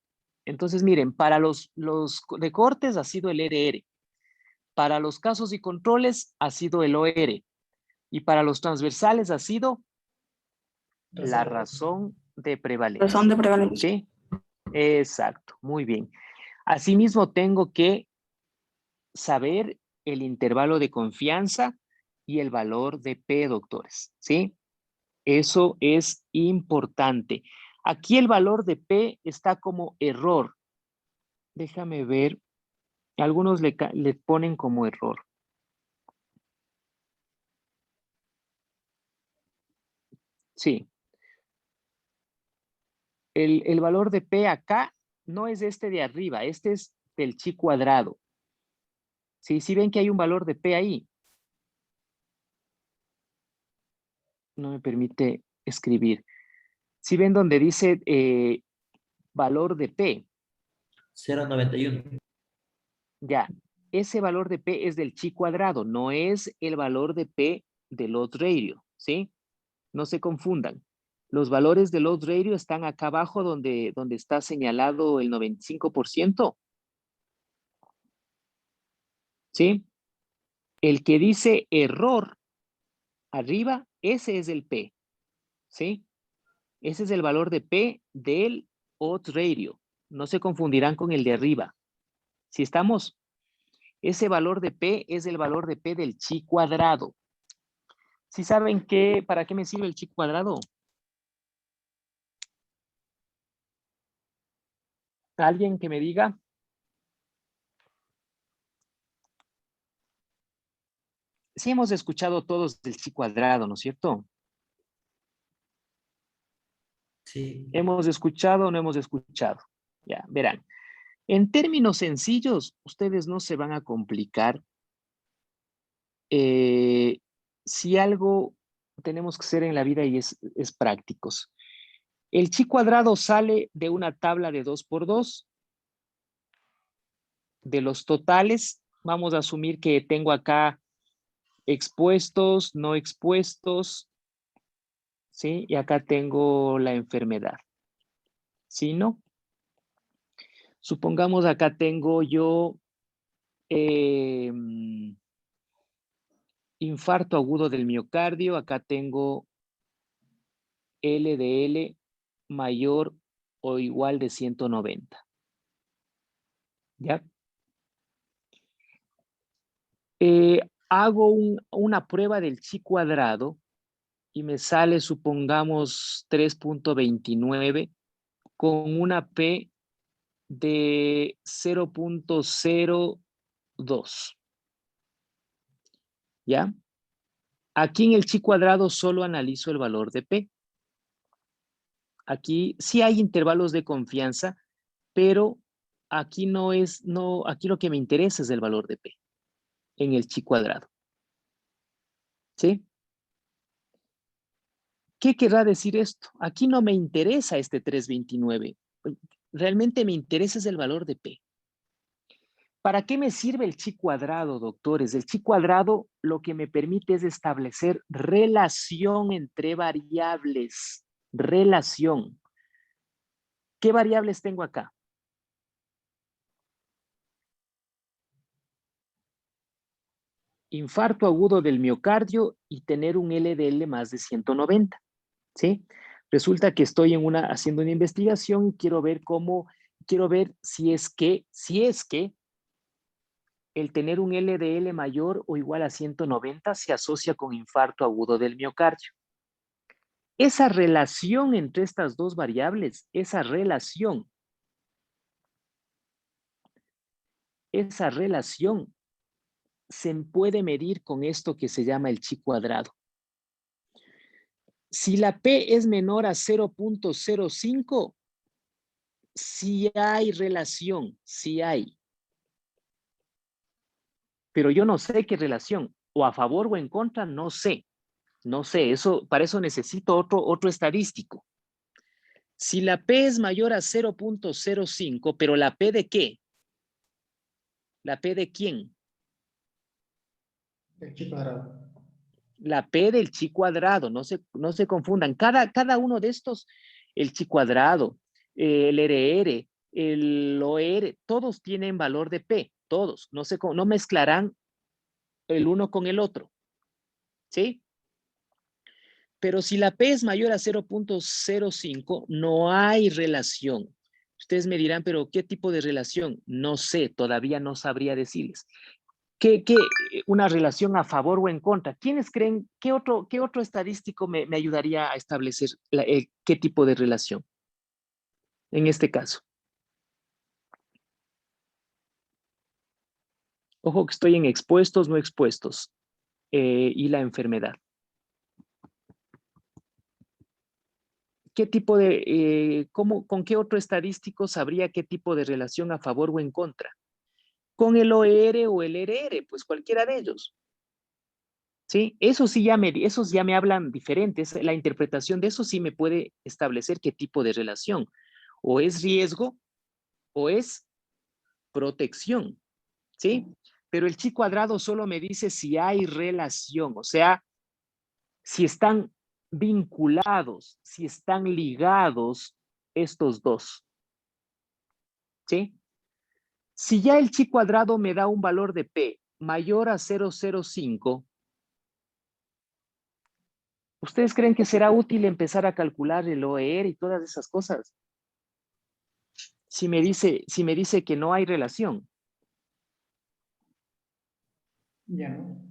Entonces, miren, para los de cortes ha sido el RR. Para los casos y controles ha sido el OR. Y para los transversales ha sido la razón de prevalencia. Razón de prevalencia. ¿Sí? Exacto, muy bien. Asimismo, tengo que saber el intervalo de confianza y el valor de P, doctores, ¿sí? Eso es importante. Aquí el valor de P está como error. Déjame ver. Algunos le ponen como error. Sí. El valor de P acá no es este de arriba, este es del chi cuadrado. ¿Sí? ¿Sí ven que hay un valor de P ahí? No me permite escribir. ¿Sí ven donde dice valor de P? 0.91. Ya, ese valor de P es del chi cuadrado, no es el valor de P del odds ratio, ¿sí? No se confundan. Los valores del odds ratio están acá abajo donde está señalado el 95%. ¿Sí? El que dice error arriba, ese es el P, ¿sí? Ese es el valor de P del odds ratio. No se confundirán con el de arriba. Si estamos, ese valor de P es el valor de P del chi cuadrado. ¿Sí saben para qué me sirve el chi cuadrado? ¿Alguien que me diga? Sí hemos escuchado todos del chi cuadrado, ¿no es cierto? Sí. ¿Hemos escuchado o no hemos escuchado? Ya, verán. En términos sencillos, ustedes no se van a complicar. Si algo tenemos que hacer en la vida y es prácticos. El chi cuadrado sale de una tabla de 2 por 2. De los totales, vamos a asumir que tengo acá expuestos, no expuestos, ¿sí? Y acá tengo la enfermedad. ¿Sí, no? Supongamos acá tengo yo infarto agudo del miocardio, acá tengo LDL mayor o igual de 190. ¿Ya? Hago una prueba del chi cuadrado y me sale, supongamos, 3.29 con una P de 0.02. ¿Ya? Aquí en el chi cuadrado solo analizo el valor de P. Aquí sí hay intervalos de confianza, pero aquí aquí lo que me interesa es el valor de P en el chi cuadrado. ¿Sí? ¿Qué querrá decir esto? Aquí no me interesa este 329. Realmente me interesa es el valor de P. ¿Para qué me sirve el chi cuadrado, doctores? El chi cuadrado lo que me permite es establecer relación entre variables. Relación. ¿Qué variables tengo acá? Infarto agudo del miocardio y tener un LDL más de 190. ¿Sí? Resulta que estoy haciendo una investigación y quiero ver si es que el tener un LDL mayor o igual a 190 se asocia con infarto agudo del miocardio. Esa relación entre estas dos variables, esa relación se puede medir con esto que se llama el chi cuadrado. Si la P es menor a 0.05, sí hay relación, sí hay. Pero yo no sé qué relación, o a favor o en contra, no sé. No sé, para eso necesito otro estadístico. Si la P es mayor a 0.05, pero ¿la P de qué? ¿La P de quién? El chi cuadrado. La P del chi cuadrado, no se confundan. Cada uno de estos, el chi cuadrado, el RR, el OR, todos tienen valor de P, todos. No mezclarán el uno con el otro. ¿Sí? Pero si la P es mayor a 0.05, no hay relación. Ustedes me dirán, pero ¿qué tipo de relación? No sé, todavía no sabría decirles. ¿Qué una relación a favor o en contra? ¿Quiénes creen, qué otro estadístico me ayudaría a establecer qué tipo de relación en este caso? Ojo que estoy en expuestos, no expuestos, y la enfermedad. ¿Qué tipo con qué otro estadístico sabría qué tipo de relación a favor o en contra? Con el OR o el RR, pues cualquiera de ellos. ¿Sí? Esos ya me hablan diferentes. La interpretación de eso sí me puede establecer qué tipo de relación. O es riesgo o es protección. ¿Sí? Pero el chi cuadrado solo me dice si hay relación, o sea, si están vinculados, si están ligados estos dos. ¿Sí? Si ya el chi cuadrado me da un valor de P mayor a 0,05, ¿ustedes creen que será útil empezar a calcular el OER y todas esas cosas? Si me dice que no hay relación. Ya no.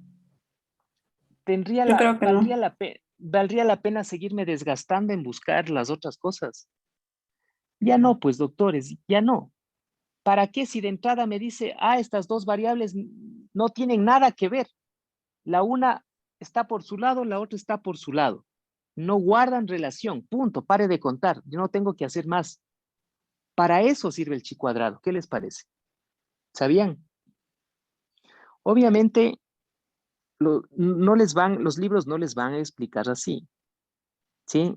Yo creo que no. Valdría la pena seguirme desgastando en buscar las otras cosas. Ya no, pues doctores, ya no. ¿Para qué si de entrada me dice, estas dos variables no tienen nada que ver? La una está por su lado, la otra está por su lado. No guardan relación, punto, pare de contar. Yo no tengo que hacer más. Para eso sirve el chi cuadrado. ¿Qué les parece? ¿Sabían? Obviamente, los libros no les van a explicar así. ¿Sí?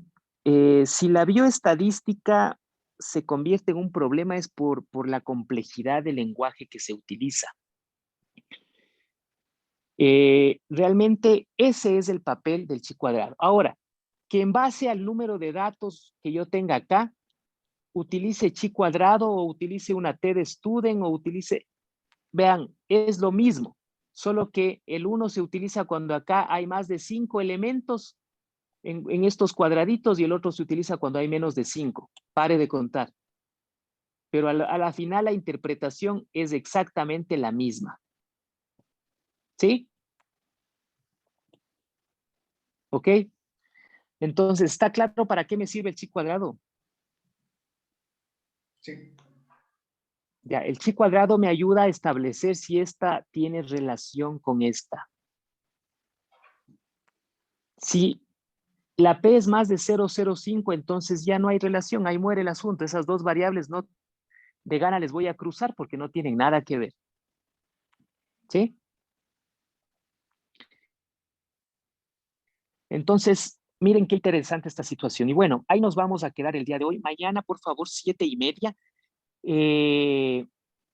Si la bioestadística se convierte en un problema es por la complejidad del lenguaje que se utiliza. Realmente ese es el papel del chi cuadrado. Ahora, que en base al número de datos que yo tenga acá, utilice chi cuadrado o utilice una T de student o utilice, vean, es lo mismo, solo que el 1 se utiliza cuando acá hay más de 5 elementos en estos cuadraditos y el otro se utiliza cuando hay menos de 5. Pare de contar. Pero a la final la interpretación es exactamente la misma. ¿Sí? ¿Ok? Entonces, ¿está claro para qué me sirve el chi cuadrado? Sí. Ya, el chi cuadrado me ayuda a establecer si esta tiene relación con esta. Si la P es más de 0,05, entonces ya no hay relación, ahí muere el asunto. Esas dos variables no de gana les voy a cruzar porque no tienen nada que ver. ¿Sí? Entonces, miren qué interesante esta situación. Y bueno, ahí nos vamos a quedar el día de hoy. Mañana, por favor, 7:30.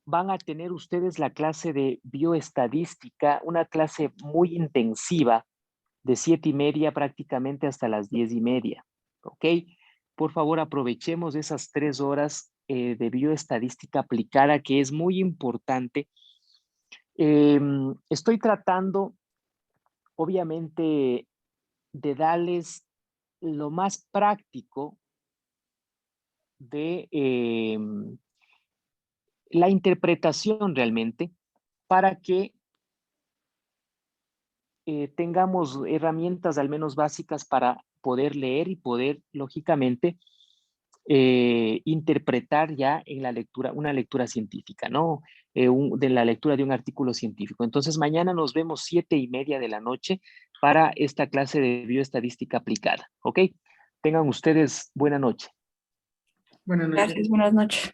Van a tener ustedes la clase de bioestadística, una clase muy intensiva de 7:30 prácticamente hasta las 10:30. ¿Ok? Por favor, aprovechemos esas 3 horas de bioestadística aplicada, que es muy importante. Estoy tratando, obviamente, de darles lo más práctico de la interpretación realmente para que tengamos herramientas al menos básicas para poder leer y poder, lógicamente, interpretar ya en la lectura, una lectura científica, ¿no? De la lectura de un artículo científico. Entonces, mañana nos vemos 7:30 de la noche para esta clase de bioestadística aplicada, ¿ok? Tengan ustedes buena noche. Buenas noches. Gracias, buenas noches.